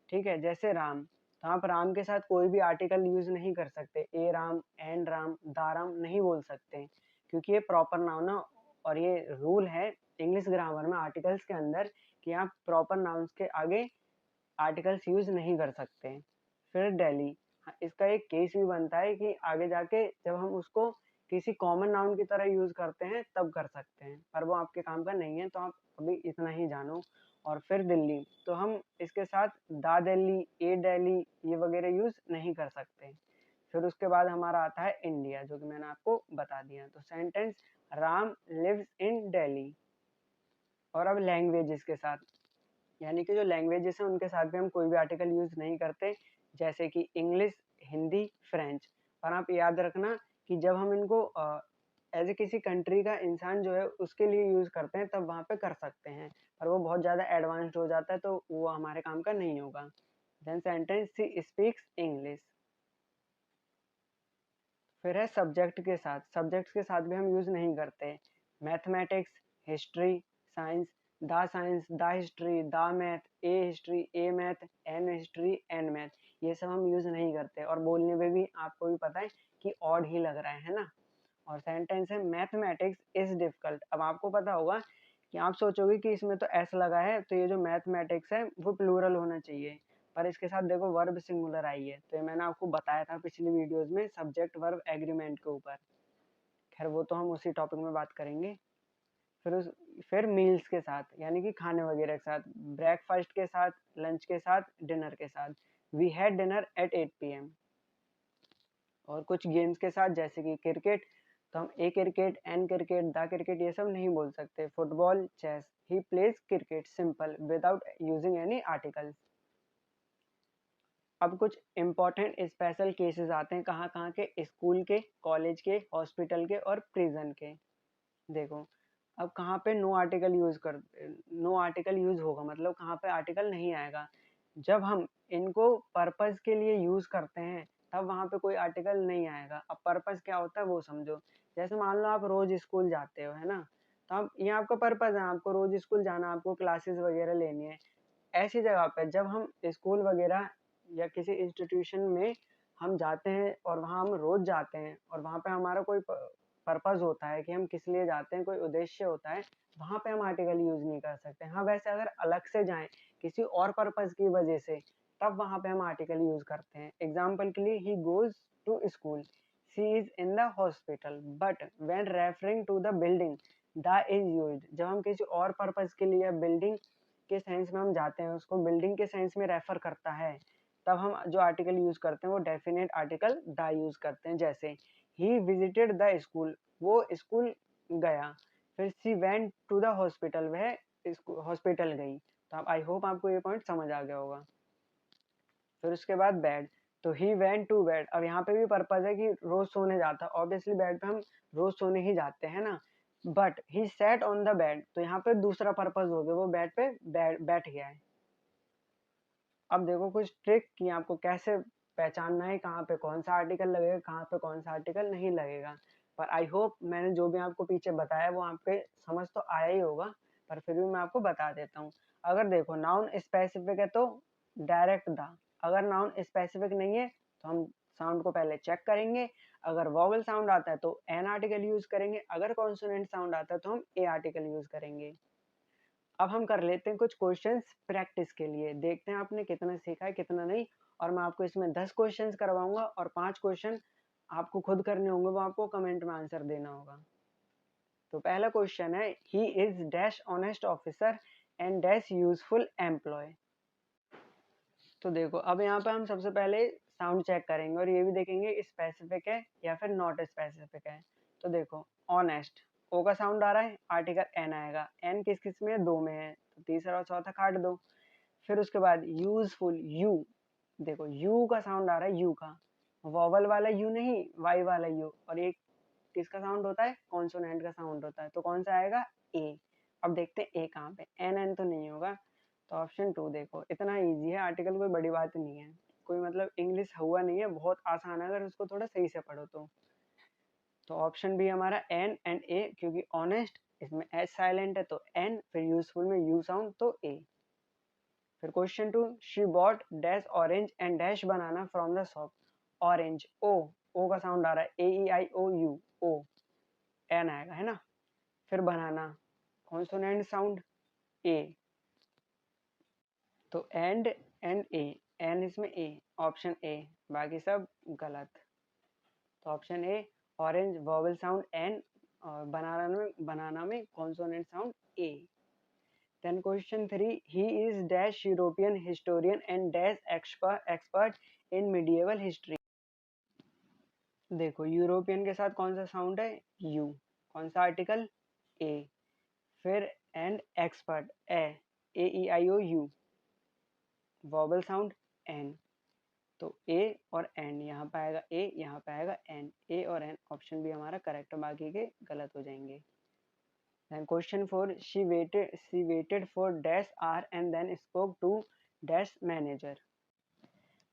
Speaker 1: ठीक है, जैसे राम, तो आप राम के साथ कोई भी आर्टिकल यूज नहीं कर सकते। ए राम, एन राम, दा राम नहीं बोल सकते, क्योंकि ये प्रॉपर नाउन है। और ये रूल है इंग्लिश ग्रामर में आर्टिकल्स के अंदर कि आप प्रॉपर नाउन्स के आगे आर्टिकल्स यूज नहीं कर सकते। फिर दिल्ली, हाँ, इसका एक केस भी बनता है कि आगे जाके जब हम उसको किसी कॉमन नाउन की तरह यूज करते हैं तब कर सकते हैं, पर वो आपके काम का नहीं है, तो आप अभी इतना ही जानो। और फिर दिल्ली, तो हम इसके साथ दा दिल्ली, ए दिल्ली ये वगैरह यूज नहीं कर सकते। फिर उसके बाद हमारा आता है इंडिया, जो कि मैंने आपको बता दिया। तो sentence, Ram lives in Delhi. और अब लैंग्वेजेस के साथ, यानी कि जो लैंग्वेजेस हैं उनके साथ भी हम कोई भी आर्टिकल यूज नहीं करते, जैसे कि इंग्लिश, हिंदी, फ्रेंच। और आप याद रखना कि जब हम इनको एज ए किसी कंट्री का इंसान जो है उसके लिए यूज करते हैं तब वहाँ पे कर सकते हैं, पर वो बहुत ज़्यादा एडवांस्ड हो जाता है तो वो हमारे काम का नहीं होगा। Then sentence, she speaks English. फिर है सब्जेक्ट के साथ। सब्जेक्ट्स के साथ भी हम यूज नहीं करते। Mathematics, history, science, the history, the math, a history, a math, an history, an math, ये सब हम यूज नहीं करते। और बोलने में भी आपको भी पता है कि ऑड ही लग रहा है ना। और सेंटेंस है, मैथमेटिक्स इज डिफिकल्ट। अब आपको पता होगा कि आप सोचोगे कि इसमें तो एस लगा है तो ये जो मैथमेटिक्स है वो प्लूरल होना चाहिए, पर इसके साथ देखो वर्ब सिंगुलर आई है। तो ये मैंने आपको बताया था पिछली वीडियोस में सब्जेक्ट वर्ब एग्रीमेंट के ऊपर। खैर वो तो हम उसी टॉपिक में बात करेंगे। फिर मील्स के साथ, यानी कि खाने वगैरह के साथ, ब्रेकफास्ट के साथ, लंच के साथ, डिनर के साथ। We had dinner at 8 PM। और कुछ गेम्स के साथ, जैसे कि क्रिकेट, तो हम a cricket, an cricket, the cricket ये सब नहीं बोल सकते। Football, chess, he plays cricket, simple without using any articles. अब कुछ इम्पोर्टेंट स्पेशल केसेस आते हैं, कहाँ कहाँ के, स्कूल के, कॉलेज के, हॉस्पिटल के और प्रिजन के। देखो, अब कहाँ पे नो आर्टिकल यूज होगा, मतलब कहाँ पे आर्टिकल नहीं आएगा। जब हम इनको पर्पस के लिए यूज करते हैं तब वहाँ पे कोई आर्टिकल नहीं आएगा। अब पर्पस क्या होता है वो समझो। जैसे मान लो आप रोज स्कूल जाते हो, है ना, तो आप ये आपका पर्पस है, आपको रोज स्कूल जाना, आपको क्लासेस वगैरह लेनी है। ऐसी जगह पे जब हम स्कूल वगैरह या किसी इंस्टीट्यूशन में हम जाते हैं और वहाँ हम रोज जाते हैं और वहाँ पे हमारा कोई पर्पस होता है कि हम किस लिए जाते हैं, कोई उद्देश्य होता है, वहाँ पे हम आर्टिकल यूज नहीं कर सकते। हाँ, वैसे अगर अलग से जाएं किसी और पर्पस की वजह से, तब वहाँ पे हम आर्टिकल यूज करते हैं। एग्जाम्पल के लिए, he goes to school, she is in the hospital, but when referring to the building, the is used. जब हम किसी और पर्पस के लिए बिल्डिंग के सेंस में हम जाते हैं, उसको बिल्डिंग के सेंस में रेफर करता है, तब हम जो आर्टिकल यूज करते हैं वो डेफिनेट आर्टिकल द यूज करते हैं। जैसे ही विजिटेड द स्कूल, वो स्कूल गया। फिर she went to the hospital, वह हॉस्पिटल गई। तो आप, आई होप आपको ये पॉइंट समझ आ गया होगा। फिर उसके बाद बेड, तो ही वेंट टू बेड। अब यहाँ पे भी पर्पज है कि रोज सोने जाता है, ऑब्वियसली बेड पे हम रोज सोने ही जाते हैं ना। But he set on the bed, तो यहाँ पे दूसरा पर्पज हो गया, वो बेड पे बैठ गया है। अब देखो कुछ ट्रिक कि आपको कैसे पहचानना है कहाँ पे कौन सा आर्टिकल लगेगा, कहाँ पे कौन सा आर्टिकल नहीं लगेगा। पर आई होप मैंने जो भी आपको पीछे बताया वो आपके समझ तो आया ही होगा, पर फिर भी मैं आपको बता देता हूँ। अगर देखो नाउन स्पेसिफिक है तो डायरेक्ट द, अगर नाउन स्पेसिफिक नहीं है तो हम साउंड को पहले चेक करेंगे। अगर वॉवल साउंड आता है तो एन आर्टिकल यूज करेंगे, अगर कॉन्सोनेंट साउंड आता है तो हम ए आर्टिकल यूज करेंगे। अब हम कर लेते हैं कुछ क्वेश्चंस प्रैक्टिस के लिए, देखते हैं आपने कितना सीखा है कितना नहीं। और मैं आपको इसमें 10 क्वेश्चंस करवाऊंगा और 5 क्वेश्चन आपको खुद करने होंगे, वो आपको कमेंट में आंसर देना होगा। तो पहला क्वेश्चन है, he is dash honest officer and dash useful employ. तो देखो अब यहाँ पे हम सबसे पहले साउंड चेक करेंगे और ये भी देखेंगे स्पेसिफिक है या फिर नॉट स्पेसिफिक है। तो देखो ऑनेस्ट, ओ का साउंड आ रहा है, आर्टिकल एन आएगा, एन किस किस में है, दो में है, तो तीसरा और चौथा काट दो। फिर उसके बाद यूजफुल, यू, देखो यू का साउंड आ रहा है, यू का वॉवल वाला यू नहीं, वाई वाला यू, और एक किसका साउंड होता है, कॉन्सोनेंट का साउंड होता है, तो कौन सा आएगा, ए। अब देखते हैं ए कहाँ पे, एन एन तो नहीं होगा, तो ऑप्शन 2 देखो, इतना इजी है आर्टिकल, कोई बड़ी बात नहीं है, कोई मतलब इंग्लिश हुआ नहीं है, बहुत आसान है अगर उसको थोड़ा सही से पढ़ो तो ऑप्शन बी हमारा एन एंड ए, क्योंकि ऑनेस्ट इसमें एच साइलेंट है तो एन, फिर यूजफुल में यू साउंड तो ए। फिर question 2, she bought dash orange and dash banana from the shop, orange, O, O का साउंड आ रहा है, ए E I O you, O, N आएगा है ना। फिर बनाना, कॉन्सोनेंट साउंड, ए, तो एंड ए, एन इसमें ए, ऑप्शन ए, बाकी सब गलत। तो option A orange vowel sound an, और बनाना में consonant sound A. Then question 3, he is dash European historian and dash expert in medieval history. देखो यूरोपियन के साथ कौन सा साउंड है, यू, कौन सा आर्टिकल, ए, फिर and expert, A E I O U, vowel sound an, तो ए और एन, यहाँ पे आएगा ए, यहाँ पे आएगा एन, ए और एन, ऑप्शन भी हमारा करेक्ट, बाकी के गलत हो जाएंगे। Then question 4, she waited for dash hour and then spoke to dash manager।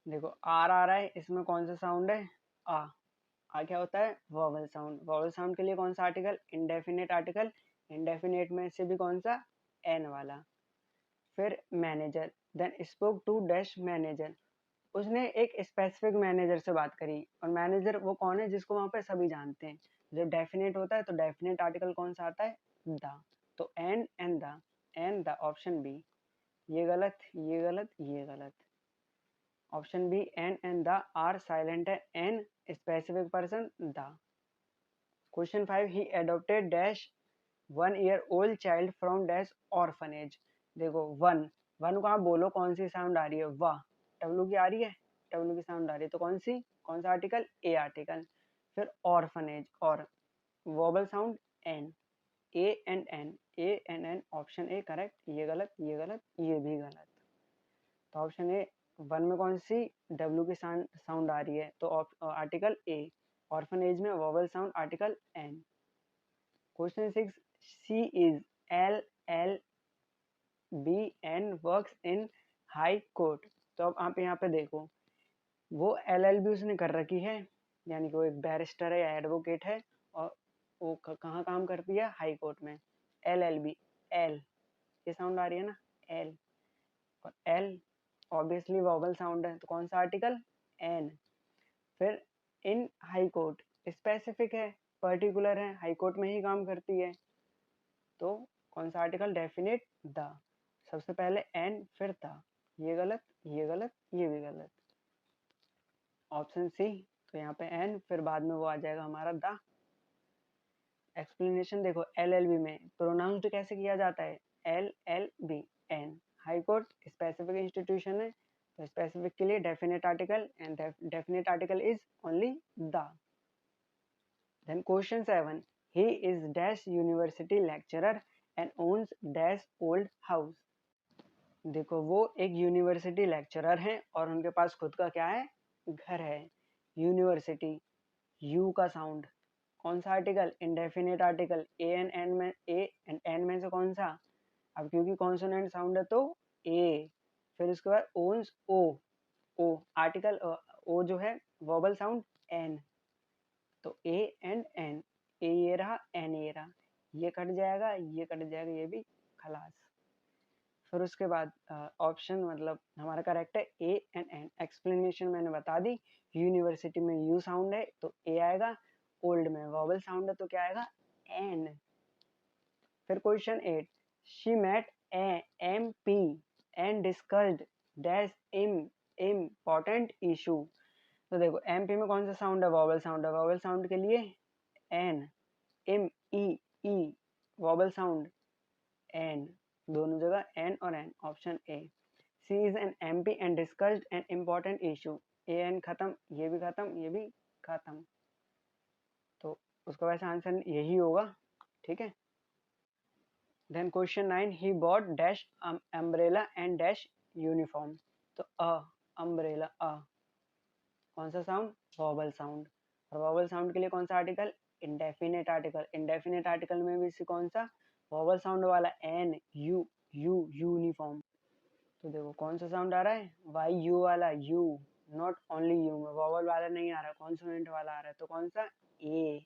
Speaker 1: देखो आर आ रहा है, इसमें कौन सा साउंड है, आ क्या होता है, वॉवल साउंड, वॉवल साउंड के लिए कौन सा आर्टिकल, इंडेफिनेट आर्टिकल, इंडेफिनेट में से भी कौन सा, एन वाला। फिर manager, then spoke to dash manager, उसने एक स्पेसिफिक मैनेजर से बात करी, और मैनेजर वो कौन है जिसको वहां पे सभी जानते हैं। जब डेफिनेट होता है तो डेफिनेट आर्टिकल कौन सा आता है, द, तो एंड द, ऑप्शन बी। ये गलत, ये गलत, ये गलत, option B and the R silent है, an specific person, the. Question 5, he adopted dash 1 year old child from dash orphanage. देखो वन, वन को आप बोलो कौन सी साउंड आ रही है, वाह, डब्ल्यू की आ रही है, डब्ल्यू की साउंड आ रही है, तो कौन सी, कौन सा आर्टिकल, ए आर्टिकल। फिर ऑर्फनेज, और vowel sound an, A and an, A and an, option A correct, ये गलत, ये गलत, ये भी गलत। तो ऑप्शन ए, वन में कौन सी, डब्ल्यू की साउंड आ रही है, तो आर्टिकल ए, ऑर्फनेज में vowel sound article an. Question 6, she is L L B and works in high court. तो अब आप यहाँ पे देखो, वो LLB उसने कर रखी है, यानी कि वो एक बैरिस्टर है या एडवोकेट है, और वो कहाँ काम करती है, हाई कोर्ट में। LLB, एल, ये साउंड आ रही है ना, एल, और एल ऑब्वियसली वॉवल साउंड है, तो कौन सा आर्टिकल, एन। फिर इन हाई कोर्ट, स्पेसिफिक है, पर्टिकुलर है, हाई कोर्ट में ही काम करती है, तो कौन सा आर्टिकल, डेफिनेट, द। सबसे पहले एन फिर द, ये गलत, ये गलत, ये भी गलत, ऑप्शन सी। तो यहाँ पे एन, फिर बाद में वो आ जाएगा हमारा द। एक्सप्लेनेशन देखो, LLB में प्रोनाउंस्ड कैसे किया जाता है, LLB, an, high court specific institution है, तो स्पेसिफिक के लिए definite article, and definite article is only the. Then question 7, he is dash university lecturer and owns dash old house. देखो वो एक यूनिवर्सिटी लेक्चरर हैं और उनके पास खुद का क्या है, घर है। यूनिवर्सिटी, यू का साउंड, कौन सा article, indefinite article, A and an में, ए एंड एन में से कौन सा, अब क्योंकि कॉन्सोनेंट साउंड है तो ए। फिर उसके बाद ओन्स, ओ आर्टिकल, ओ जो है वोबल साउंड एन, तो ए एंड एन, ए ये रहा, एन ये रहा, ये कट जाएगा, ये कट जाएगा, ये भी खलास। फिर उसके बाद ऑप्शन मतलब हमारा करेक्ट है ए एंड एन। एक्सप्लेनेशन मैंने बता दी, यूनिवर्सिटी में यू साउंड है तो ए आएगा, ओल्ड में वॉवल साउंड है तो क्या आएगा, एन। फिर question 8, she met M P and discussed dash important issue. तो देखो एमपी में कौन सा साउंड है, वॉवल साउंड है। वॉवल साउंड के लिए an, M E E, vowel sound an, दोनों जगह एन और an, option A. She is an MP and discussed an important issue. A an खत्म, ये भी खत्म, ये भी खत्म, तो उसका वैसे आंसर यही होगा, ठीक है। Then question 9, he bought dash umbrella and dash uniform. तो अम्ब्रेला, कौन सा साउंड, वॉवल साउंड। और वॉवल साउंड के लिए कौन सा article, indefinite article. Indefinite article में भी इसी कौन सा, वॉवल साउंड वाला, एन यू, यू यूनिफॉर्म। तो देखो कौन सा साउंड आ रहा है, वाई यू वाला, यू, नॉट ओनली यू में वॉवल वाला नहीं आ रहा, कॉन्सोनेंट वाला आ रहा है, तो कौन सा, ए।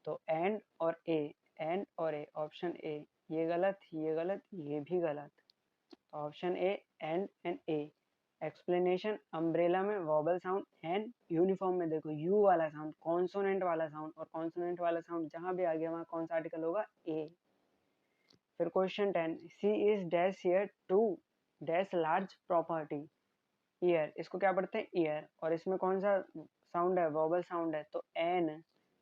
Speaker 1: तो एंड और ए, एंड और ए, ऑप्शन ए। ये गलत, ये गलत, ये भी गलत, तो option A and A. Explanation, umbrella में वॉबल साउंड एंड यूनिफॉर्म में देखो यू वाला साउंड, कॉन्सोनेंट वाला साउंड, और कॉन्सोनेंट वाला साउंड जहां भी आ गया वहां कौन सा आर्टिकल होगा, ए। फिर question 10, she is dash heir to dash large property. Heir, इसको क्या पढ़ते हैं, ईयर, और इसमें कौन सा साउंड है, वॉबल साउंड है, तो एन।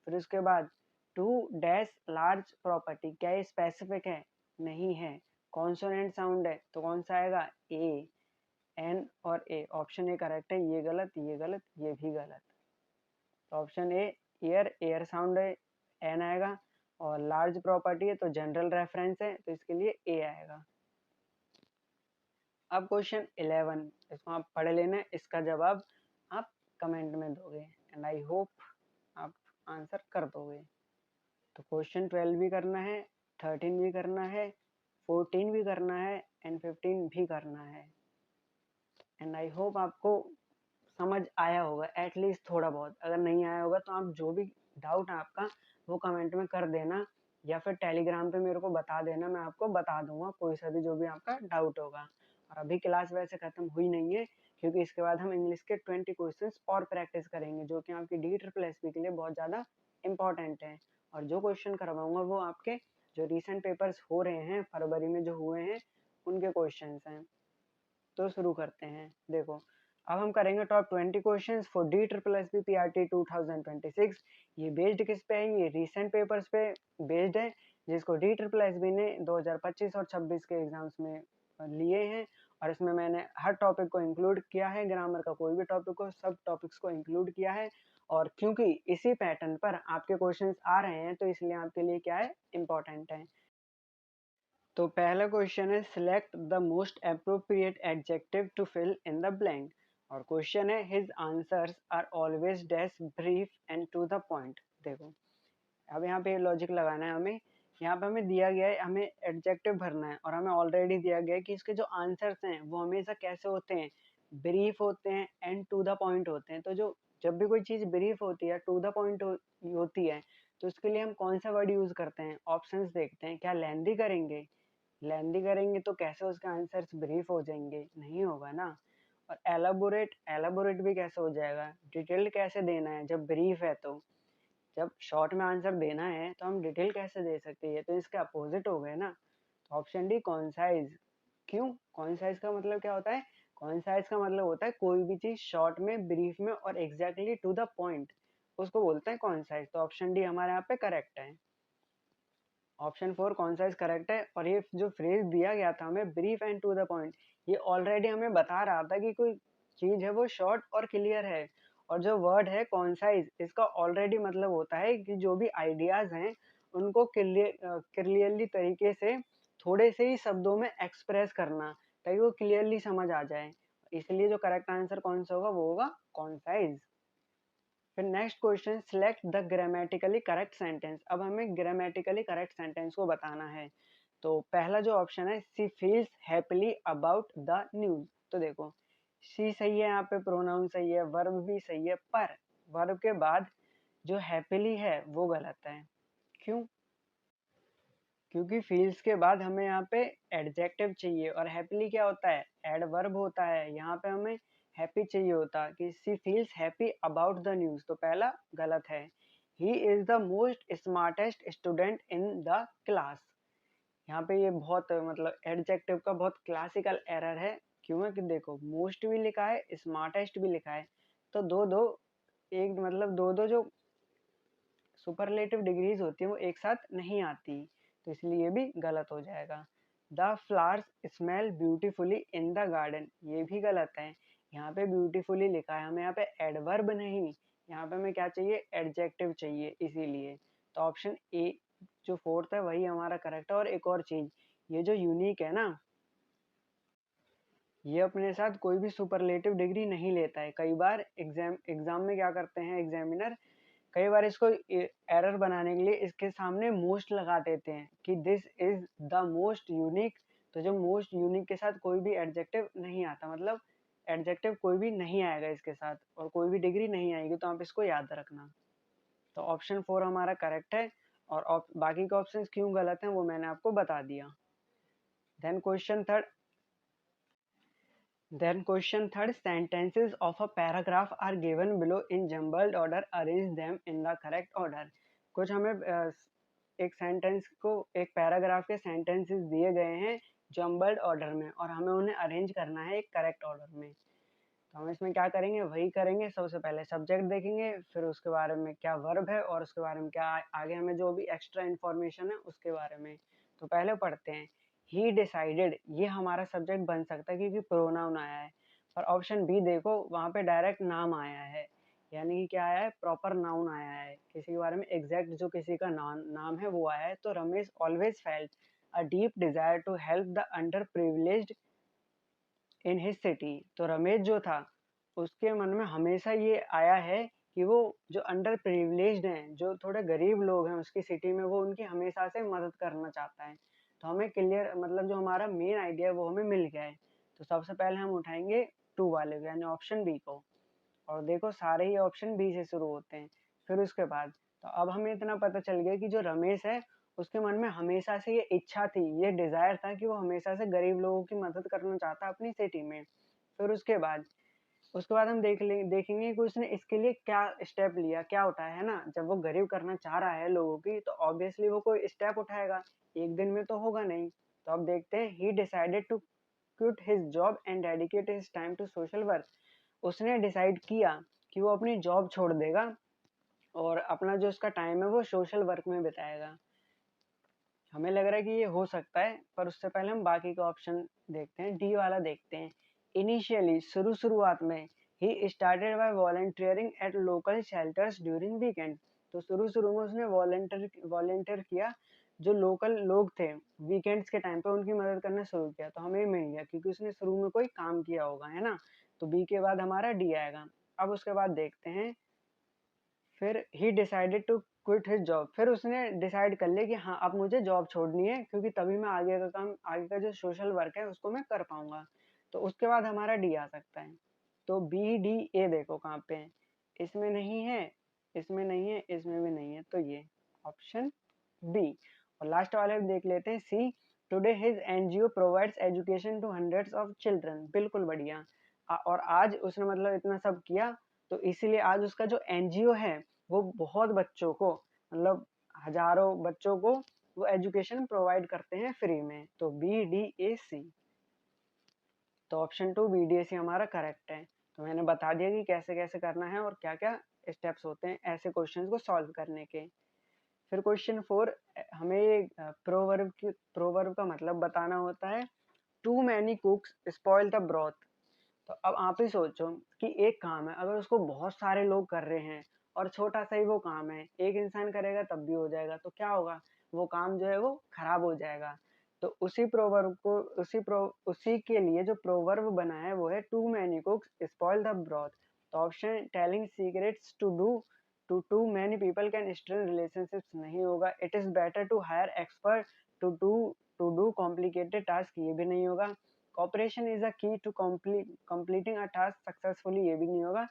Speaker 1: फिर उसके बाद टू डैश लार्ज प्रॉपर्टी, क्या ये स्पेसिफिक है, नहीं है, कॉन्सोनेंट साउंड है, तो कौन सा आएगा, ए। एन और ए, ऑप्शन ए करेक्ट है, ये गलत, ये गलत, ये भी गलत, तो ऑप्शन ए एयर, एयर साउंड है, एन आएगा। और लार्ज प्रॉपर्टी है तो जनरल रेफरेंस है, तो इसके लिए ए आएगा। अब क्वेश्चन 11, इसको आप पढ़ लेना, इसका जवाब आप कमेंट में दोगे एंड आई होप आप आंसर कर दोगे। तो क्वेश्चन 12 भी करना है, 13 भी करना है, 14 भी करना है एंड 15 भी करना है। एंड आई होप आपको समझ आया होगा एटलीस्ट थोड़ा बहुत। अगर नहीं आया होगा तो आप जो भी डाउट है आपका वो कमेंट में कर देना, या फिर टेलीग्राम पे मेरे को बता देना, मैं आपको बता दूंगा कोई सा भी जो भी आपका डाउट होगा। और अभी क्लास वैसे खत्म हुई नहीं है, क्योंकि इसके बाद हम इंग्लिश के 20 क्वेश्चंस और प्रैक्टिस करेंगे, जो कि आपकी DSSS के लिए बहुत ज़्यादा इंपॉर्टेंट है। और जो क्वेश्चन करवाऊंगा वो आपके जो रिसेंट पेपर्स हो रहे हैं फरवरी में जो हुए हैं उनके क्वेश्चन हैं। तो शुरू करते हैं। देखो अब हम करेंगे top 20 questions for DSSS PRT 2026। ये बेस्ड किस पे है, ये रीसेंट पेपर्स पे बेस्ड है, जिसको DSSS ने 2025 और 26 के एग्जाम्स में लिए हैं। और इसमें मैंने हर टॉपिक को इंक्लूड किया है, ग्रामर का कोई भी टॉपिक हो, सब टॉपिक्स को इंक्लूड किया है। और क्योंकि इसी पैटर्न पर आपके क्वेश्चंस आ रहे हैं तो इसलिए आपके लिए क्या है, इम्पोर्टेंट है। तो पहला क्वेश्चन है, select the most appropriate adjective to fill in the blank. और क्वेश्चन है, his answers are always dash brief and to the point. देखो अब यहाँ पे लॉजिक लगाना है हमें। यहाँ पे हमें दिया गया है, हमें एडजेक्टिव भरना है, और हमें ऑलरेडी दिया गया है कि इसके जो आंसर्स हैं वो हमेशा कैसे होते हैं, ब्रीफ होते हैं एंड टू द पॉइंट होते हैं। तो जो जब भी कोई चीज़ ब्रीफ होती है, टू द पॉइंट होती है, तो उसके लिए हम कौन सा वर्ड यूज करते हैं, ऑप्शंस देखते हैं। क्या लेंदी करेंगे, लेंदी करेंगे तो कैसे उसके आंसर्स ब्रीफ हो जाएंगे, नहीं होगा ना। और एलाबोरेट, एलाबोरेट भी कैसे हो जाएगा, डिटेल्ड कैसे देना है जब ब्रीफ है, तो जब शॉर्ट में आंसर देना है तो हम डिटेल कैसे दे सकते हैं, तो इसके अपोजिट हो गए ना। तो ऑप्शन डी कॉन्साइज। क्यों, कॉन्साइज का मतलब क्या होता है, कॉन्साइज का मतलब होता है कोई भी चीज शॉर्ट में, ब्रीफ में और एग्जैक्टली टू द पॉइंट, उसको बोलते हैं कॉन्साइज। तो ऑप्शन डी हमारे यहाँ पे करेक्ट है, ऑप्शन 4 कॉन्साइज करेक्ट है। और ये जो फ्रेज दिया गया था हमें, brief and to the point, ये ऑलरेडी हमें बता रहा था कि कोई चीज है वो शॉर्ट और क्लियर है। और जो वर्ड है कॉन्साइज, इसका ऑलरेडी मतलब होता है कि जो भी आइडियाज हैं उनको क्लियरली तरीके से थोड़े से ही शब्दों में एक्सप्रेस करना, ताकि वो क्लियरली समझ आ जाए। इसलिए जो करेक्ट आंसर कौन सा होगा, वो होगा कॉन्साइज। फिर next question, select the grammatically correct sentence. अब हमें ग्रामेटिकली करेक्ट सेंटेंस को बताना है। तो पहला जो ऑप्शन है, she feels happily about the news. तो देखो सी सही है, यहाँ पे प्रोनाउन सही है, वर्ब भी सही है, पर वर्ब के बाद जो हैप्पीली है वो गलत है। क्यों, क्योंकि फील्स के बाद हमें यहाँ पे एडजेक्टिव चाहिए, और हैप्पीली क्या होता है, एडवर्ब होता है। यहाँ पे हमें हैप्पी चाहिए होता कि she feels happy about the news, तो पहला गलत है। He is the most smartest student in the class, यहाँ पे ये बहुत मतलब एडजेक्टिव का बहुत क्लासिकल एरर है, क्यों है कि देखो मोस्ट भी लिखा है, स्मार्टेस्ट भी लिखा है, तो दो दो एक मतलब दो दो जो सुपरलेटिव डिग्रीज होती है वो एक साथ नहीं आती, तो इसलिए ये भी गलत हो जाएगा। The flowers smell beautifully in the garden, ये भी गलत है। यहाँ पे ब्यूटीफुली लिखा है, हमें यहाँ पे एडवर्ब नहीं, यहाँ पे हमें क्या चाहिए, एडजेक्टिव चाहिए, इसीलिए तो ऑप्शन ए जो फोर्थ है वही हमारा करेक्ट है। और एक और चीज, ये जो यूनिक है ना, ये अपने साथ कोई भी सुपरलेटिव डिग्री नहीं लेता है। कई बार एग्जाम में क्या करते हैं एग्जामिनर, कई बार इसको एरर बनाने के लिए इसके सामने मोस्ट लगा देते हैं कि this is the most unique. तो जो मोस्ट यूनिक के साथ कोई भी एडजेक्टिव नहीं आता, मतलब एडजेक्टिव कोई भी नहीं आएगा इसके साथ और कोई भी डिग्री नहीं आएगी, तो आप इसको याद रखना। तो ऑप्शन 4 हमारा करेक्ट है। और बाकी के ऑप्शंस क्यों गलत हैं वो मैंने आपको बता दिया। Then question third, sentences of a paragraph are given below in jumbled order. Arrange them in the correct order. कुछ हमें एक सेंटेंस को, एक पैराग्राफ के सेंटेंसेस दिए गए हैं जम्बल्ड ऑर्डर में और हमें उन्हें अरेंज करना है एक करेक्ट ऑर्डर में। तो हम इसमें क्या करेंगे, वही करेंगे। सबसे पहले सब्जेक्ट देखेंगे, फिर उसके बारे में क्या वर्ब है और उसके बारे में क्या आगे हमें जो भी एक्स्ट्रा इन्फॉर्मेशन है उसके बारे में। तो पहले पढ़ते हैं। ही डिसाइडेड, ये हमारा सब्जेक्ट बन सकता है क्योंकि प्रोनाउन आया है। और ऑप्शन बी देखो, वहाँ पे डायरेक्ट नाम आया है, यानी कि क्या आया है, प्रॉपर नाउन आया है, किसी के बारे में एग्जैक्ट जो किसी का नाम है वो आया है। तो Ramesh always felt a deep desire to help the underprivileged in his city. तो रमेश जो था उसके मन में हमेशा ये आया है कि वो जो अंडर प्रिविलेज्ड हैं, जो थोड़े गरीब लोग हैं उसकी सिटी में, वो उनकी हमेशा से मदद करना चाहता है। तो हमें क्लियर, मतलब जो हमारा मेन आइडिया है वो हमें मिल गया है। तो सबसे पहले हम उठाएंगे टू वाले को, यानी ऑप्शन बी को। और देखो सारे ही ऑप्शन बी से शुरू होते हैं। फिर उसके बाद तो अब हमें इतना पता चल गया कि जो रमेश है उसके मन में हमेशा से ये इच्छा थी, ये डिजायर था कि वो हमेशा से गरीब लोगों की मदद करना चाहता अपनी सिटी में। फिर उसके बाद हम देखेंगे कि उसने इसके लिए क्या स्टेप लिया, क्या उठाया है ना। जब वो गरीब करना चाह रहा है लोगों की, तो ऑब्वियसली वो कोई स्टेप उठाएगा, एक दिन में तो होगा नहीं। तो अब देखते हैं। He decided to quit his job and dedicate his time to social work. उसने डिसाइड किया कि वो अपनी जॉब छोड़ देगा और अपना जो उसका टाइम है वो सोशल वर्क में बिताएगा। हमें लग रहा है कि ये हो सकता है, पर उससे पहले हम बाकी का ऑप्शन देखते हैं, डी वाला देखते हैं। इनिशियली, शुरुआत में, he started by volunteering at local shelters during weekend. तो शुरू में उसने वॉलंटियर किया, जो लोकल लोग थे वीकेंड्स के टाइम पे उनकी मदद करना शुरू किया। तो हमें मिल गया क्योंकि उसने शुरू में कोई काम किया होगा, है ना। तो बी के बाद हमारा डी आएगा। अब उसके बाद देखते हैं। फिर he decided to quit his job, फिर उसने डिसाइड कर लिया कि हाँ अब मुझे जॉब छोड़नी है क्योंकि तभी मैं आगे का जो सोशल वर्क है उसको मैं कर पाऊंगा। तो उसके बाद हमारा डी आ सकता है। तो बी डी ए देखो कहाँ पे है, इसमें नहीं है, इसमें नहीं है, इसमें भी नहीं है, तो ये ऑप्शन बी। और लास्ट वाले देख लेते हैं, C. Today his NGO provides education to hundreds of children, बिल्कुल बढ़िया। और आज उसने मतलब इतना सब किया, तो इसीलिए आज उसका जो एनजीओ है वो बहुत बच्चों को, मतलब हजारों बच्चों को वो एजुकेशन प्रोवाइड करते हैं फ्री में। तो बी डी ए सी। तो ऑप्शन 2 बी डी ए सी हमारा करेक्ट है। तो मैंने बता दिया कि कैसे कैसे करना है और क्या क्या स्टेप्स होते हैं ऐसे क्वेश्चंस को सॉल्व करने के। फिर क्वेश्चन 4, हमें प्रोवर्ब का मतलब बताना होता है। Too many cooks spoil the broth. तो अब आप ही सोचो कि एक काम है, अगर उसको बहुत सारे लोग कर रहे हैं और छोटा सा ही वो काम है, एक इंसान करेगा तब भी हो जाएगा, तो क्या होगा, वो काम जो है वो खराब हो जाएगा। तो उसी के लिए जो प्रोवर्ब बना है वो है too many cooks spoil the broth. तो option telling secrets to many people can strain relationships नहीं होगा। It is better to hire expert to do complicated task, ये भी नहीं होगा। Cooperation is a key to completing a task successfully, ये भी नहीं होगा।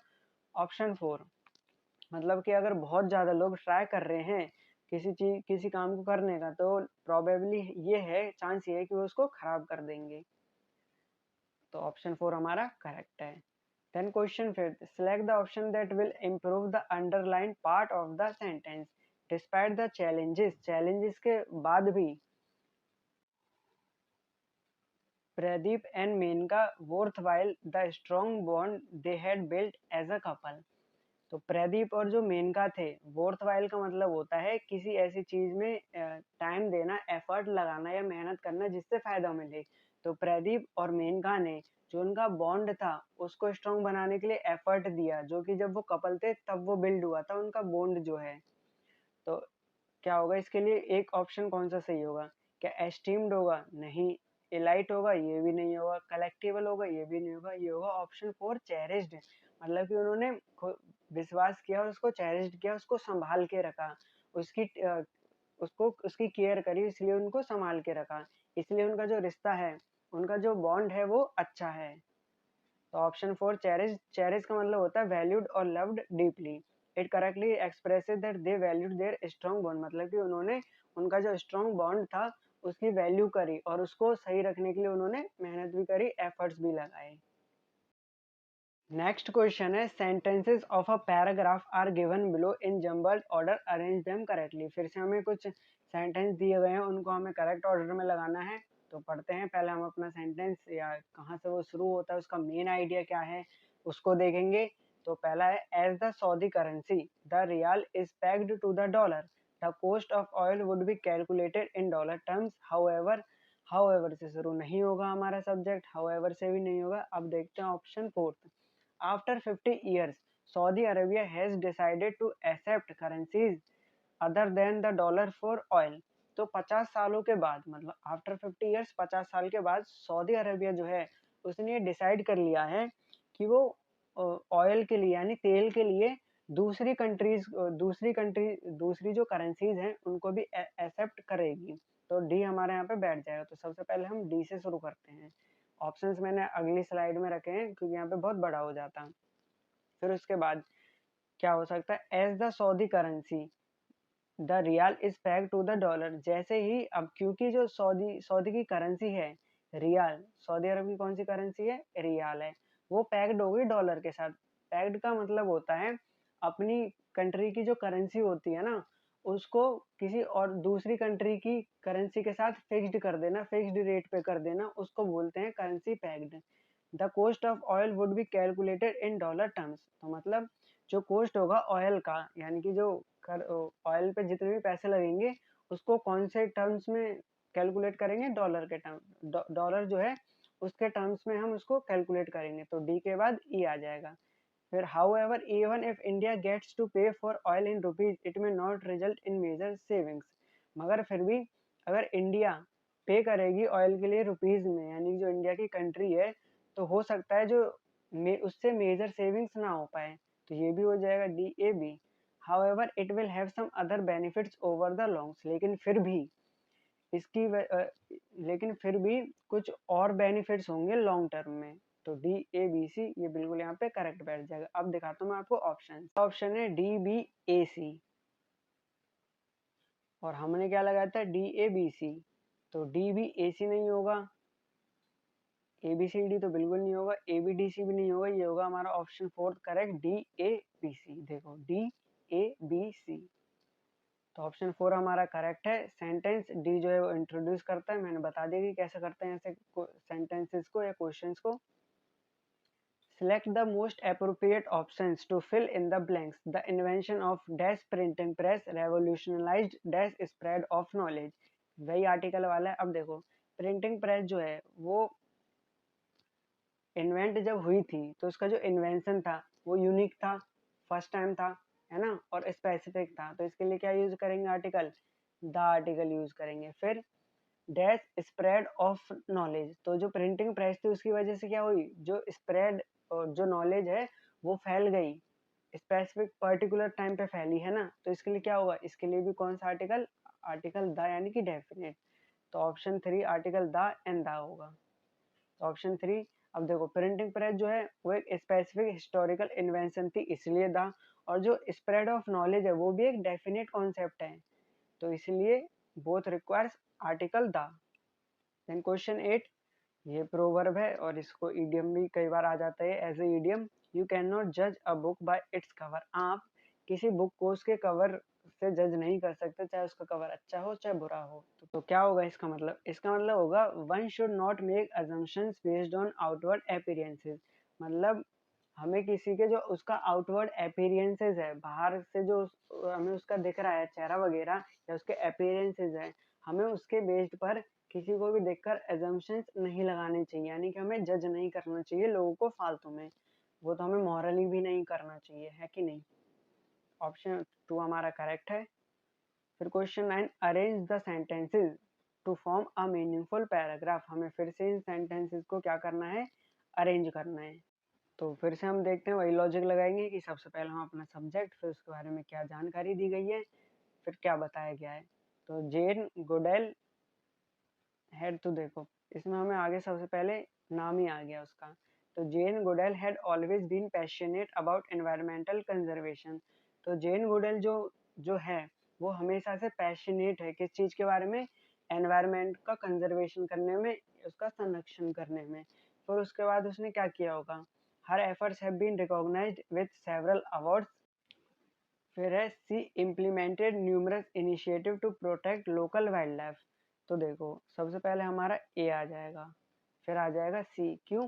Speaker 1: ऑप्शन 4, मतलब कि अगर बहुत ज्यादा लोग ट्राई कर रहे हैं किसी काम को करने का, तो प्रोबेबली ये है, चांस ये है कि वो उसको खराब कर देंगे। तो ऑप्शन 4 हमारा करेक्ट है। Then question 5, select the option that will improve the underline part of the sentence despite the challenges. Challenges के बाद भी Pradeep and Menka worth while the strong bond they had built as a couple. तो प्रदीप और जो मेनका थे, worth while का मतलब होता है किसी ऐसी चीज में टाइम देना, एफर्ट लगाना या मेहनत करना जिससे फायदा मिले। तो प्रदीप और मेनका ने जो उनका बॉन्ड था उसको स्ट्रॉन्ग बनाने के लिए एफर्ट दिया, जो कि जब वो कपल थे तब वो बिल्ड हुआ था उनका बॉन्ड जो है। तो क्या होगा इसके लिए, एक ऑप्शन कौन सा सही होगा? क्या एस्टीम्ड होगा? नहीं। इलाइट होगा? ये भी नहीं होगा। कलेक्टिबल होगा? ये भी नहीं होगा। ये होगा ऑप्शन 4 चेरिस्ड। मतलब कि उन्होंने विश्वास किया और उसको चेरिस्ड किया, उसको संभाल के रखा, उसकी उसको उसकी केयर करी, इसलिए उनको संभाल के रखा, इसलिए उनका जो रिश्ता है, उनका जो बॉन्ड है वो अच्छा है। तो ऑप्शन 4 चेरिश, चेरिश का मतलब होता है वैल्यूड और loved deeply. It correctly expresses that they valued their strong bond, मतलब कि उन्होंने उनका जो स्ट्रॉन्ग बॉन्ड था उसकी वैल्यू करी और उसको सही रखने के लिए उन्होंने मेहनत भी करी, एफर्ट्स भी लगाए। नेक्स्ट क्वेश्चन है sentences of a paragraph are given below in jumbled order, arrange them correctly. फिर से हमें कुछ सेंटेंस दिए गए हैं, उनको हमें करेक्ट ऑर्डर में लगाना है। तो पढ़ते हैं, पहले हम अपना सेंटेंस या कहाँ से वो शुरू होता है, उसका मेन आइडिया क्या है उसको देखेंगे। तो पहला है as the Saudi currency the riyal is pegged to the dollar the cost of oil would be calculated in dollar terms however. However से शुरू नहीं होगा हमारा सब्जेक्ट, हाउएवर से भी नहीं होगा। अब देखते हैं option fourth. After 50 years, Saudi Arabia has decided to accept currencies other than the dollar for oil। तो 50 सालों के बाद, मतलब आफ्टर 50 ईयर्स, 50 साल के बाद सऊदी अरेबिया जो है उसने डिसाइड कर लिया है कि वो ऑयल के लिए यानी तेल के लिए दूसरी जो करेंसीज हैं उनको भी एक्सेप्ट करेगी। तो डी हमारे यहाँ पे बैठ जाएगा। तो सबसे पहले हम डी से शुरू करते हैं। ऑप्शंस मैंने अगली स्लाइड में रखे हैं क्योंकि यहाँ पे बहुत बड़ा हो जाता। फिर उसके बाद क्या हो सकता है, as the Saudi currency the riyal is peg to the dollar. जैसे ही अब क्योंकि जो सऊदी सऊदी की करेंसी है रियाल, सऊदी अरब की कौन सी करेंसी है? रियाल है। वो पैक्ड होगी डॉलर के साथ। पैक्ड का मतलब होता है अपनी कंट्री की जो करेंसी होती है ना उसको किसी और दूसरी कंट्री की करेंसी के साथ फिक्स्ड कर देना, फिक्स्ड रेट पे कर देना, उसको बोलते हैं currency pegged. The cost of oil would be calculated in dollar terms. तो मतलब जो कॉस्ट होगा ऑयल का, यानी कि जो ऑयल पे जितने भी पैसे लगेंगे उसको कौन से टर्म्स में कैलकुलेट करेंगे? डॉलर के टर्म, डॉलर जो है उसके टर्म्स में हम उसको कैलकुलेट करेंगे। तो डी के बाद ई आ जाएगा। फिर however even if India gets to pay for oil in rupees it may not result in major savings। मगर फिर भी अगर इंडिया पे करेगी ऑयल के लिए रुपीज में, यानी जो इंडिया की कंट्री है, तो हो सकता है जो उससे मेजर सेविंग्स ना हो पाए। तो ये भी हो जाएगा D A B. however it will have some other benefits over the longs। इसकी लेकिन फिर भी कुछ और बेनिफिट्स होंगे लॉन्ग टर्म में। तो डी ए बी सी ये बिल्कुल यहाँ पे करेक्ट बैठ जाएगा। अब दिखाता हूँ मैं आपको ऑप्शन। ऑप्शन है डी बी ए सी और हमने क्या लगाया था? D A B C. तो डी बी ए सी नहीं होगा, ए बी सी डी तो बिल्कुल नहीं होगा, ए बी डी सी भी नहीं होगा। ये होगा हमारा option fourth correct, D A B C. देखो डी ए बी सी। तो ऑप्शन 4 हमारा करेक्ट है। सेंटेंस डी जो है वो इंट्रोड्यूस करता है, मैंने बता दिया कि कैसे करते हैं ऐसे सेंटेंसेस को या क्वेश्चंस को। Select the most appropriate options to fill in the blanks. The invention of dash printing press revolutionized dash spread of knowledge। वही आर्टिकल वाला है। अब देखो प्रिंटिंग प्रेस जो है वो इन्वेंट जब हुई थी तो उसका जो इन्वेंशन था वो यूनिक था, फर्स्ट टाइम था, है ना, और स्पेसिफिक था। तो इसके लिए क्या यूज करेंगे? आर्टिकल, द आर्टिकल यूज करेंगे। फिर डैश स्प्रेड ऑफ नॉलेज, तो जो प्रिंटिंग प्रेस थी उसकी वजह से क्या हुई? जो स्प्रेड जो नॉलेज है वो फैल गई, स्पेसिफिक पर्टिकुलर टाइम पे फैली, है ना। तो इसके लिए क्या होगा? इसके लिए भी कौन सा आर्टिकल? आर्टिकल द, यानी कि डेफिनेट। तो option 3 article the end the होगा। तो ऑप्शन 3। अब देखो प्रिंटिंग प्रेस जो है वो एक स्पेसिफिक हिस्टोरिकल इन्वेंशन थी इसलिए द, और जो स्प्रेड ऑफ नॉलेज है वो भी एक डेफिनेट कॉन्सेप्ट है, तो इसलिए both requires article the. Then question 8, ये प्रोवर्ब है और इसको ईडियम भी कई बार आ जाता है as a idiom. You can not जज a book by its cover. आप किसी बुक को उसके कवर से जज नहीं कर सकते, चाहे उसका कवर अच्छा हो चाहे बुरा हो। तो क्या होगा इसका मतलब? इसका मतलब होगा one should not make assumptions based on outward appearances. मतलब हमें किसी के जो उसका आउटवर्ड अपीयरेंसेस है, बाहर से जो हमें उसका दिख रहा है चेहरा वगैरह, या उसके अपीयरेंसेस है, हमें उसके बेस्ड पर किसी को भी देखकर एजम्पशंस नहीं लगाने चाहिए, यानी कि हमें जज नहीं करना चाहिए लोगों को फालतू में। वो तो हमें मॉरली भी नहीं करना चाहिए, है कि नहीं? ऑप्शन 2 हमारा करेक्ट है। फिर question 9, arrange the sentences to form a meaningful paragraph. हमें फिर से इन सेंटेंसेस को क्या करना है? अरेंज करना है। तो फिर से हम देखते हैं, वही लॉजिक लगाएंगे कि सबसे पहले हम अपना सब्जेक्ट, फिर उसके बारे में क्या जानकारी दी गई है, फिर क्या बताया गया है। तो जेन गोडेल हेड, तो देखो इसमें हमें आगे सबसे पहले नाम ही आ गया उसका। तो Jane Goodall had always been passionate about environmental conservation. तो जेन गोडेल जो है वो हमेशा से पैशनेट है किस चीज के बारे में? एनवायरमेंट का कंजर्वेशन करने में, उसका संरक्षण करने में। फिर उसके बाद उसने क्या किया होगा? Her efforts have been recognised with several awards. फिर है she implemented numerous initiative to protect local wild life. तो देखो सबसे पहले हमारा ए आ जाएगा, फिर आ जाएगा सी। क्यों?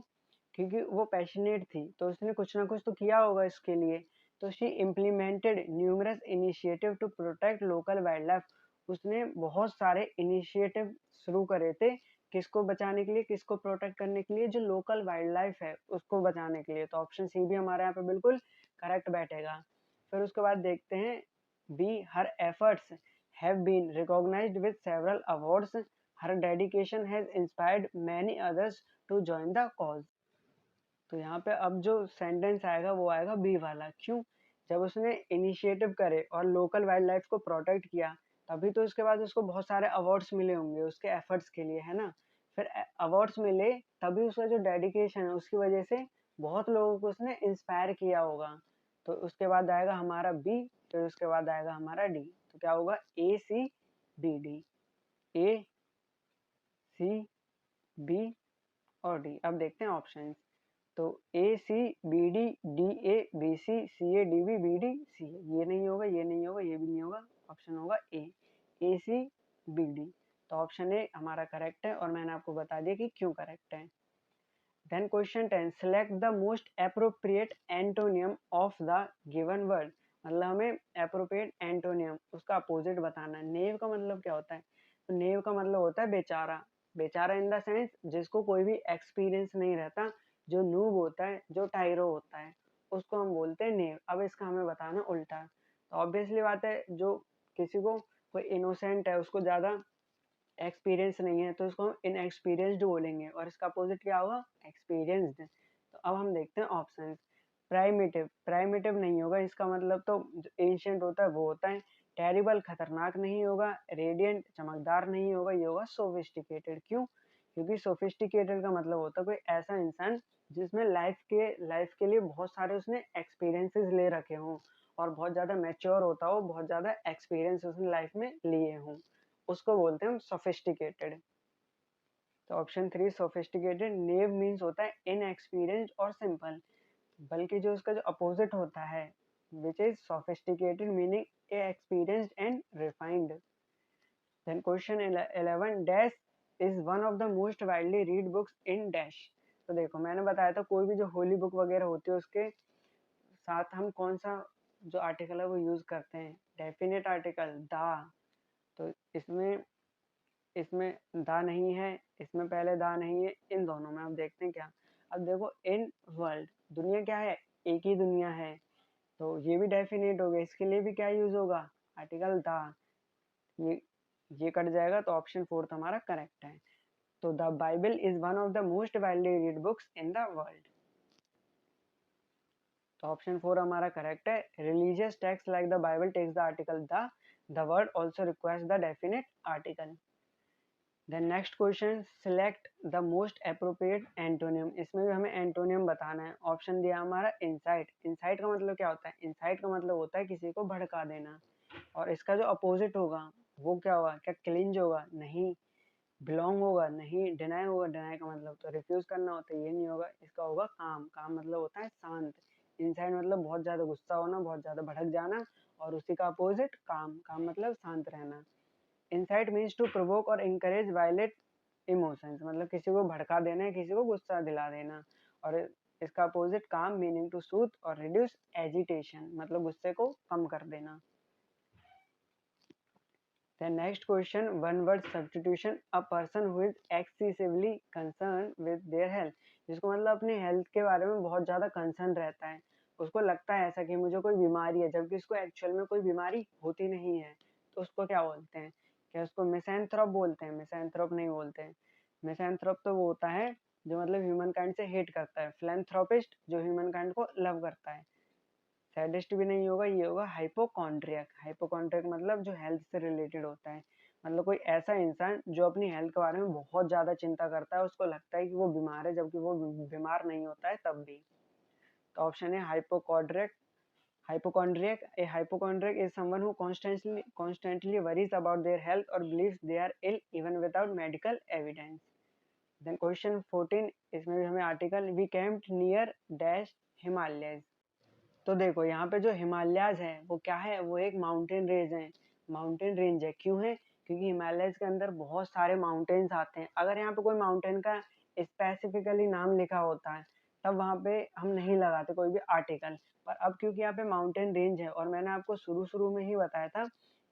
Speaker 1: क्योंकि वो पैशनेट थी, तो उसने कुछ ना कुछ तो किया होगा इसके लिए। तो she implemented numerous initiative to protect local wild life. उसने बहुत सारे इनिशिएटिव शुरू करे थे, किसको बचाने के लिए, किसको प्रोटेक्ट करने के लिए? जो लोकल वाइल्ड लाइफ है उसको बचाने के लिए। तो ऑप्शन सी भी हमारे यहाँ पे बिल्कुल करेक्ट बैठेगा। फिर उसके बाद देखते हैं B, her efforts have been recognised with several awards. Her dedication has inspired many others to join the cause. तो यहाँ पे अब जो सेंटेंस आएगा वो आएगा बी वाला। क्यों? जब उसने इनिशिएटिव करे और लोकल वाइल्ड लाइफ को प्रोटेक्ट किया, तभी तो उसके बाद उसको बहुत सारे अवार्ड्स मिले होंगे उसके एफर्ट्स के लिए, है ना? फिर अवार्ड्स मिले, तभी उसका जो डेडिकेशन है उसकी वजह से बहुत लोगों को उसने इंस्पायर किया होगा। तो उसके बाद आएगा हमारा बी, फिर उसके बाद आएगा हमारा डी। तो क्या होगा? A C B D. A C B और डी। अब देखते हैं ऑप्शन। तो A C B D, D A B C, C A D B, B D C A. ये नहीं होगा, ये नहीं होगा, ये भी नहीं होगा। ऑप्शन होगा ए सी बी डी। तो ऑप्शन ए हमारा करेक्ट है, और मैंने आपको बता दिया कि क्यों करेक्ट है। Then question 10, select the most appropriate antonym of the given word. मतलब हमें अप्रोप्रिएट एंटोनियम, उसका अपोजिट बताना है। नेव का मतलब क्या होता है? तो नेव का मतलब होता है बेचारा। बेचारा इन द सेंस जिसको कोई भी एक्सपीरियंस नहीं रहता, जो नूब होता है, जो टाइरो होता है, उसको हम बोलते हैं नेव। अब इसका हमें बताना उल्टा। तो ऑब्वियसली बात है, जो किसी को कोई इनोसेंट है, उसको ज्यादा एक्सपीरियंस नहीं है, तो उसको हम इनएक्सपीरियंस्ड बोलेंगे, और इसका अपोजिट क्या होगा? एक्सपीरियंस्ड। तो अब हम देखते हैं ऑप्शंस। प्राइमेटिव, प्राइमेटिव नहीं होगा, इसका मतलब तो एंशियंट होता है वो होता है। टेरिबल, खतरनाक नहीं होगा। रेडियंट, चमकदार नहीं होगा। ये होगा सोफिस्टिकेटेड। क्यों? क्योंकि सोफिस्टिकेटेड का मतलब होता है कोई ऐसा इंसान जिसमें लाइफ के लिए बहुत सारे उसने एक्सपीरियंसेस ले रखे हों, और बहुत ज़्यादा मैच्योर होता हो, बहुत ज़्यादा एक्सपीरियंस उसने लाइफ में लिए हों, उसको बोलते हैं हम सोफिस्टिकेटेड। तो ऑप्शन 3 सोफिस्टिकेटेड। नेव मीन्स होता है इनएक्सपीरियंस्ड और सिंपल, बल्कि जो उसका जो अपोजिट होता है which is sophisticated meaning experienced and refined. Then question 11, dash is one of the most widely read books in dash. तो देखो मैंने बताया था कोई भी जो होली बुक वगैरह होती है उसके साथ हम कौन सा जो आर्टिकल है वो यूज करते हैं? Definite article the. तो इसमें इसमें दा नहीं है, इसमें पहले दा नहीं है, इन दोनों में अब देखते हैं क्या। अब देखो इन वर्ल्ड, दुनिया क्या है? एक ही दुनिया है। तो ये भी डेफिनेट हो गया, इसके लिए भी क्या यूज होगा? आर्टिकल दा। ये ये कट जाएगा, तो ऑप्शन 4 हमारा करेक्ट है। तो the Bible is one of the most widely read books in the world. तो ऑप्शन 4 हमारा करेक्ट है। Religious text like the Bible takes the article the word also request the definite article. Then next question, select the most appropriate antonym. इसमें भी हमें antonym बताना है। Option दिया हमारा इंसाइट। इंसाइट का मतलब क्या होता है? इंसाइट का मतलब होता है किसी को भड़का देना, और इसका जो अपोजिट होगा वो क्या होगा? क्या क्लिंज होगा? नहीं। बिलोंग होगा? नहीं। डिनाई होगा? डिनाई का मतलब तो रिफ्यूज करना होता है, ये नहीं होगा। इसका होगा काम। काम मतलब होता है शांत। इंसाइट मतलब बहुत ज्यादा गुस्सा होना, बहुत ज्यादा भड़क जाना, और उसी का अपोजिट काम, काम मतलब शांत रहना। इंसाइट मीन्स टू प्रोवोक और इंकरेज वायलेट इमोशंस, मतलब किसी को भड़का देना है, किसी को गुस्सा दिला देना। और इसका अपोजिट काम मीनिंग टू सूथ और रिड्यूस एजिटेशन, मतलब गुस्से को कम कर देना। The next question, one word substitution, a person who is excessively concerned with their health, जिसको मतलब अपनी हेल्थ के बारे में बहुत ज़्यादा कंसर्न रहता है, उसको लगता है ऐसा कि मुझे कोई बीमारी है, जबकि उसको एक्चुअल में कोई बीमारी होती नहीं है, तो उसको क्या बोलते हैं? क्या उसको मिसैंथ्रोप बोलते हैं? मिसैंथ्रोप नहीं बोलते हैं। मिसैंथ्रोप तो वो होता है जो मतलब ह्यूमन काइंड से हेट करता है। फिलैंथ्रोपिस्ट जो ह्यूमन काइंड को लव करता है। सैडिस्ट भी नहीं होगा, ये होगा हाइपोकॉन्ड्रियक। हाइपोकॉन्ड्रियक मतलब जो हेल्थ से रिलेटेड होता है, मतलब कोई ऐसा इंसान जो अपनी हेल्थ के बारे में बहुत ज़्यादा चिंता करता है, उसको लगता है कि वो बीमार है जबकि वो बीमार नहीं होता है तब भी। तो ऑप्शन है hypochondriac. Hypochondriac, a hypochondriac is someone who constantly worries about their health और believes they are ill even without medical evidence. Then question 14, इसमें भी हमें article we camped near dash Himalayas. तो देखो यहाँ पे जो हिमालयाज है वो क्या है, वो एक माउंटेन रेंज है। माउंटेन रेंज है, क्यों है? क्योंकि हिमालयस के अंदर बहुत सारे माउंटेन्स आते हैं। अगर यहाँ पे कोई माउंटेन का स्पेसिफिकली नाम लिखा होता है तब वहाँ पे हम नहीं लगाते कोई भी आर्टिकल। पर अब क्योंकि यहाँ पे माउंटेन रेंज है, और मैंने आपको शुरू शुरू में ही बताया था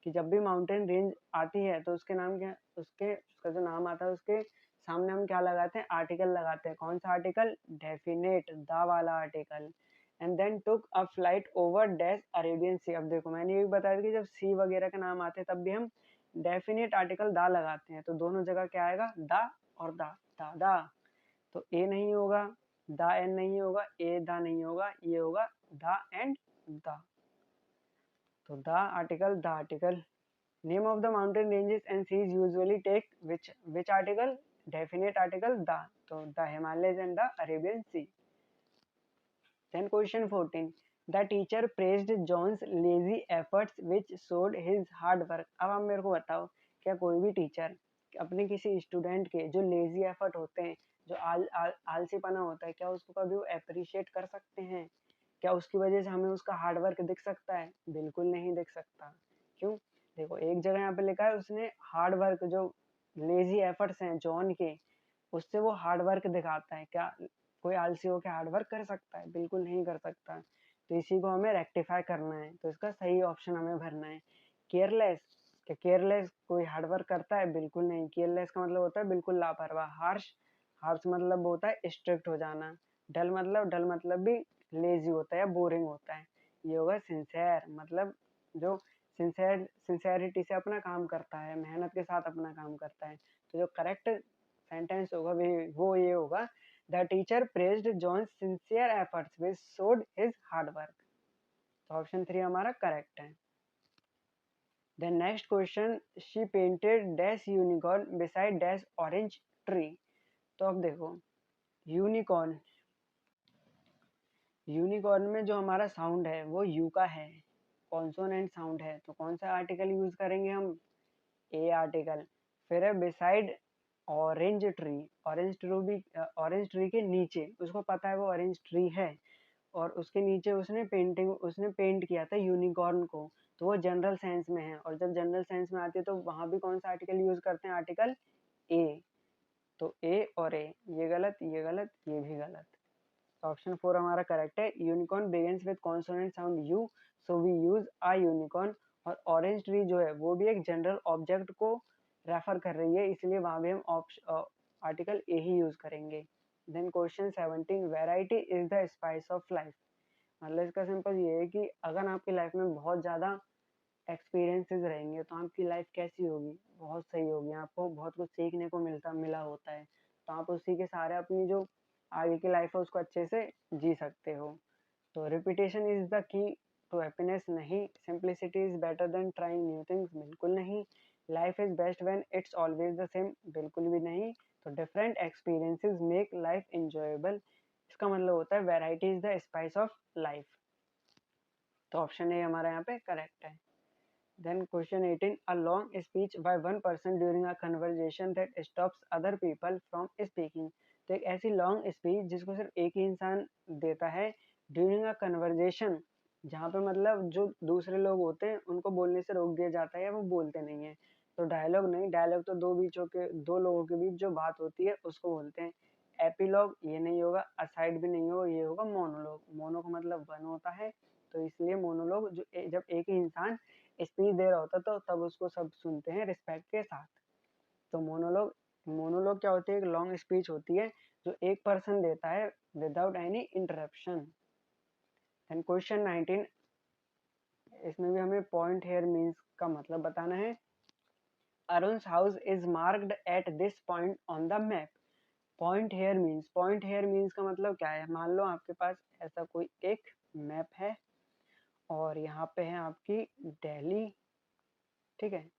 Speaker 1: कि जब भी माउंटेन रेंज आती है तो उसके नाम क्या, उसका जो नाम आता है उसके सामने हम क्या लगाते हैं? आर्टिकल लगाते हैं। कौन सा आर्टिकल? डेफिनेट, द वाला article. And then took a flight over dash Arabian sea. अब देखो मैंने ये भी बताया था कि जब सी वगैरह का नाम आते हैं तब भी हम डेफिनेट आर्टिकल दा लगाते हैं, तो दोनों जगह क्या आएगा? दा और दा, दादा। तो ए नहीं होगा, दा एंड नहीं होगा, ए दा नहीं होगा, ये होगा दा एंड दा। तो the article, the article. Name of the mountain ranges and seas usually take which article? Definite article the. तो the Himalayas and the Arabian Sea. Then question 14. The teacher praised John's lazy efforts which showed his hard work. अब आप मेरे को बताओ, क्या कोई भी teacher अपने किसी स्टूडेंट के जो लेजी एफर्ट होते हैं, जो आलसीपना होता है, क्या उसको कभी वो अप्रिशिएट कर सकते हैं? क्या उसकी वजह से हमें उसका हार्ड वर्क दिख सकता है? बिल्कुल नहीं दिख सकता। क्यों? देखो एक जगह यहाँ पे लिखा है उसने हार्ड वर्क, जो लेजी एफर्ट्स हैं जॉन के, उससे वो हार्ड वर्क दिखाता है। क्या कोई आलसी होकर हार्ड वर्क कर सकता है? बिल्कुल नहीं कर सकता। तो इसी को हमें रेक्टिफाई करना है, तो इसका सही ऑप्शन हमें भरना है केयरलेस। क्या केयरलेस कोई हार्ड वर्क करता है? बिल्कुल नहीं। केयरलेस का मतलब होता है बिल्कुल लापरवाह। हार्श, हार्श मतलब होता है स्ट्रिक्ट हो जाना। डल मतलब भी लेजी होता है या बोरिंग होता है। ये होगा सिंसेयर, मतलब जो सिंसेरिटी से अपना काम करता है, मेहनत के साथ अपना काम करता है। तो जो करेक्ट सेंटेंस होगा वो ये होगा, the teacher praised John's sincere efforts which showed his hard work. तो ऑप्शन 3 हमारा करेक्ट है। Then next question, she painted dash unicorn beside dash orange tree. तो अब देखो यूनिकॉर्न, यूनिकॉर्न में जो हमारा साउंड है वो यू का है, कॉन्सोनेंट साउंड है, तो कौन सा आर्टिकल यूज करेंगे हम? ए आर्टिकल। फिर है beside orange tree. Orange tree भी, ऑरेंज ट्री के नीचे, उसको पता है वो ऑरेंज ट्री है, और उसके नीचे उसने पेंट किया था यूनिकॉर्न को, तो वो जनरल सेंस में है। और जब जनरल सेंस में आती है तो वहां भी कौन सा आर्टिकल यूज करते हैं? Article a. तो ए और ए, ये गलत, ये गलत, ये भी गलत। तो ऑप्शन 4 हमारा करेक्ट है। Unicorn begins with consonant sound U, so we use a unicorn. और ऑरेंज ट्री जो है वो भी एक जनरल ऑब्जेक्ट को रेफर कर रही है, इसलिए वहां भी हम आर्टिकल ए ही यूज करेंगे। Then question 17, variety is the spice of life. मतलब इसका सिंपल ये है कि अगर आपकी लाइफ में बहुत ज़्यादा एक्सपीरियंसेस रहेंगे तो आपकी लाइफ कैसी होगी? बहुत सही होगी। आपको बहुत कुछ सीखने को मिला होता है, तो आप उसी के सहारे अपनी जो आगे की लाइफ है उसको अच्छे से जी सकते हो। तो repetition is the key to happiness, नहीं। Simplicity is better than trying new things, बिल्कुल नहीं। Life is best when it's always the same, बिल्कुल भी नहीं। तो different experiences make life enjoyable, इसका मतलब होता है variety is the spice of life. तो ऑप्शन ए हमारा यहाँ पे करेक्ट है। Then question 18, a long speech by one person during a conversation that stops other people from speaking. तो एक ऐसी लॉन्ग स्पीच जिसको सिर्फ एक ही इंसान देता है ड्यूरिंग अ कन्वर्जेशन, जहाँ पे मतलब जो दूसरे लोग होते हैं उनको बोलने से रोक दिया जाता है या वो बोलते नहीं है। तो डायलॉग नहीं, डायलॉग तो दो लोगों के बीच जो बात होती है उसको बोलते हैं। एपिलॉग ये नहीं होगा, असाइड भी नहीं होगा, ये होगा मोनोलॉग। मोनो का मतलब वन होता है, तो इसलिए मोनोलॉग जब एक ही इंसान स्पीच दे रहा होता तो तब उसको सब सुनते हैं रिस्पेक्ट के साथ। तो मोनोलॉग मोनोलॉग क्या होती है? एक लॉन्ग स्पीच होती है जो एक पर्सन देता है without any interruption. And question 19, इसमें भी हमें पॉइंट हेयर मीन्स का मतलब बताना है। Arun's house is marked at this point on the map. Point here means का मतलब क्या है? मान लो आपके पास ऐसा कोई एक मैप है और यहाँ पे है आपकी दिल्ली, ठीक है,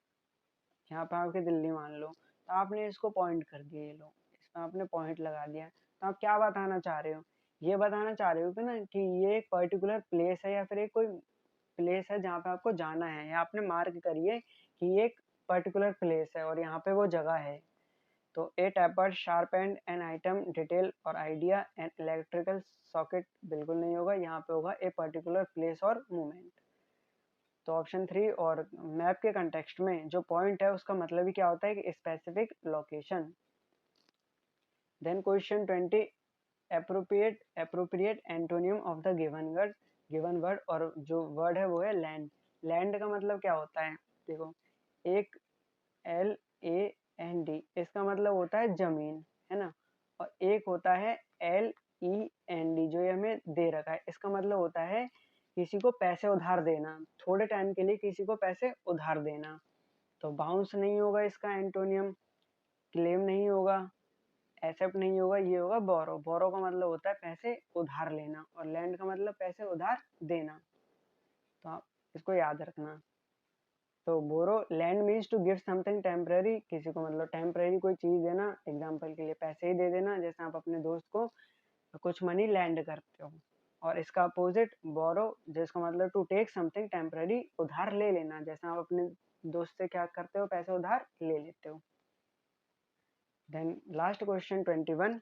Speaker 1: यहाँ पे आपकी दिल्ली मान लो, तो आपने इसको पॉइंट कर दिया, ये लो इसमें आपने पॉइंट लगा दिया, तो आप क्या बताना चाह रहे हो? ये बताना चाह रहे हो कि ना कि ये एक पर्टिकुलर प्लेस है या फिर एक कोई प्लेस है जहाँ पे आपको जाना है, या आपने मार्क करिए कि ये एक पर्टिकुलर प्लेस है और यहाँ पे वो जगह है। तो a taper sharp end an item detail और आइडिया एंड इलेक्ट्रिकल सॉकेट बिल्कुल नहीं होगा, यहाँ पे होगा ए पर्टिकुलर प्लेस और मूवमेंट। तो ऑप्शन 3। और मैप के कंटेक्स्ट में जो पॉइंट है उसका मतलब ही क्या होता है कि specific location. Then question 20, appropriate antonym of the given word. और जो वर्ड है वो है लैंड। लैंड का मतलब क्या होता है? देखो, एक LAND, इसका मतलब होता है जमीन, है ना, और एक होता है LEND जो ये हमें दे रखा है, इसका मतलब होता है किसी को पैसे उधार देना, थोड़े टाइम के लिए किसी को पैसे उधार देना। तो बाउंस नहीं होगा इसका एंटोनियम, क्लेम नहीं होगा, एक्सेप्ट नहीं होगा, ये होगा बोरो। बोरो का मतलब होता है पैसे उधार लेना और लैंड का मतलब पैसे उधार देना। तो आप इसको याद रखना। तो borrow lend means to give something temporary, किसी को मतलब टेम्पररी कोई चीज देना, एग्जांपल के लिए पैसे ही दे देना, जैसे आप अपने दोस्त को कुछ मनी लैंड करते हो। और इसका अपोजिट बोरो, जिसका मतलब टू टेक समथिंग टेम्पररी, उधार ले लेना, जैसे आप अपने दोस्त से क्या करते हो? पैसे उधार ले लेते हो। Then last question 21,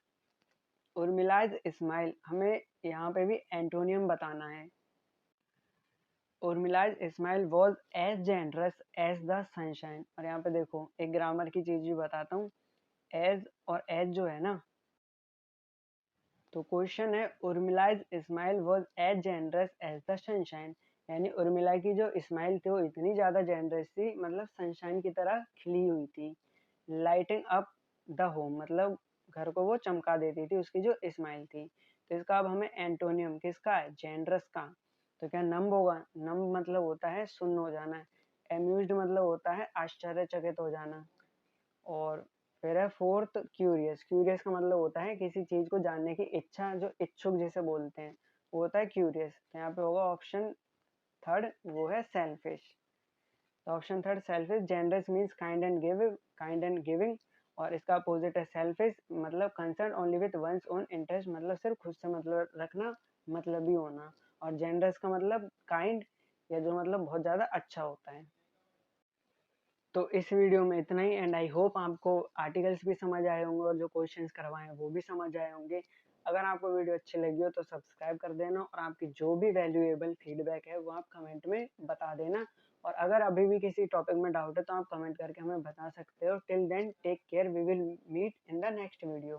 Speaker 1: Urmila's smile, हमें यहाँ पे भी एंटोनियम बताना है। Urmila's smile was as generous as the sunshine. और यहाँ पे देखो एक ग्रामर की चीज भी बताता हूँ। एज और एज जो है ना, तो क्वेश्चन है Urmila's smile was as generous as the sunshine, यानी उर्मिला की जो स्माइल थी वो इतनी ज्यादा जेनरस थी, मतलब सनशाइन की तरह खिली हुई थी। लाइटिंग अप द होम, मतलब घर को वो चमका देती थी, उसकी जो स्माइल थी। तो इसका अब हमें एंटोनियम किसका है? जेनरस का। तो क्या नम्ब होगा? नम्ब मतलब होता है सुन्न हो जाना। एम्यूज्ड मतलब होता है आश्चर्यचकित हो जाना। और फिर है फोर्थ क्यूरियस। क्यूरियस का मतलब होता है किसी चीज को जानने की इच्छा, जो इच्छुक जिसे बोलते हैं वो होता है क्यूरियस। तो यहाँ पे होगा ऑप्शन थर्ड, वो है सेल्फिश। तो option third selfish. Generous means kind and giving. और इसका अपोजिट है सेल्फिश, मतलब concern only with one's own interest, मतलब सिर्फ खुद से मतलब रखना, मतलबी होना। और जेनरस का मतलब काइंड, या जो मतलब बहुत ज्यादा अच्छा होता है। तो इस वीडियो में इतना ही, एंड आई होप आपको आर्टिकल्स भी समझ आए होंगे और जो क्वेश्चंस करवाए हैं वो भी समझ आए होंगे। अगर आपको वीडियो अच्छी लगी हो तो सब्सक्राइब कर देना, और आपकी जो भी वैल्यूएबल फीडबैक है वो आप कमेंट में बता देना। और अगर अभी भी किसी टॉपिक में डाउट है तो आप कमेंट करके हमें बता सकते हो। Till then take care, we will meet in the next video.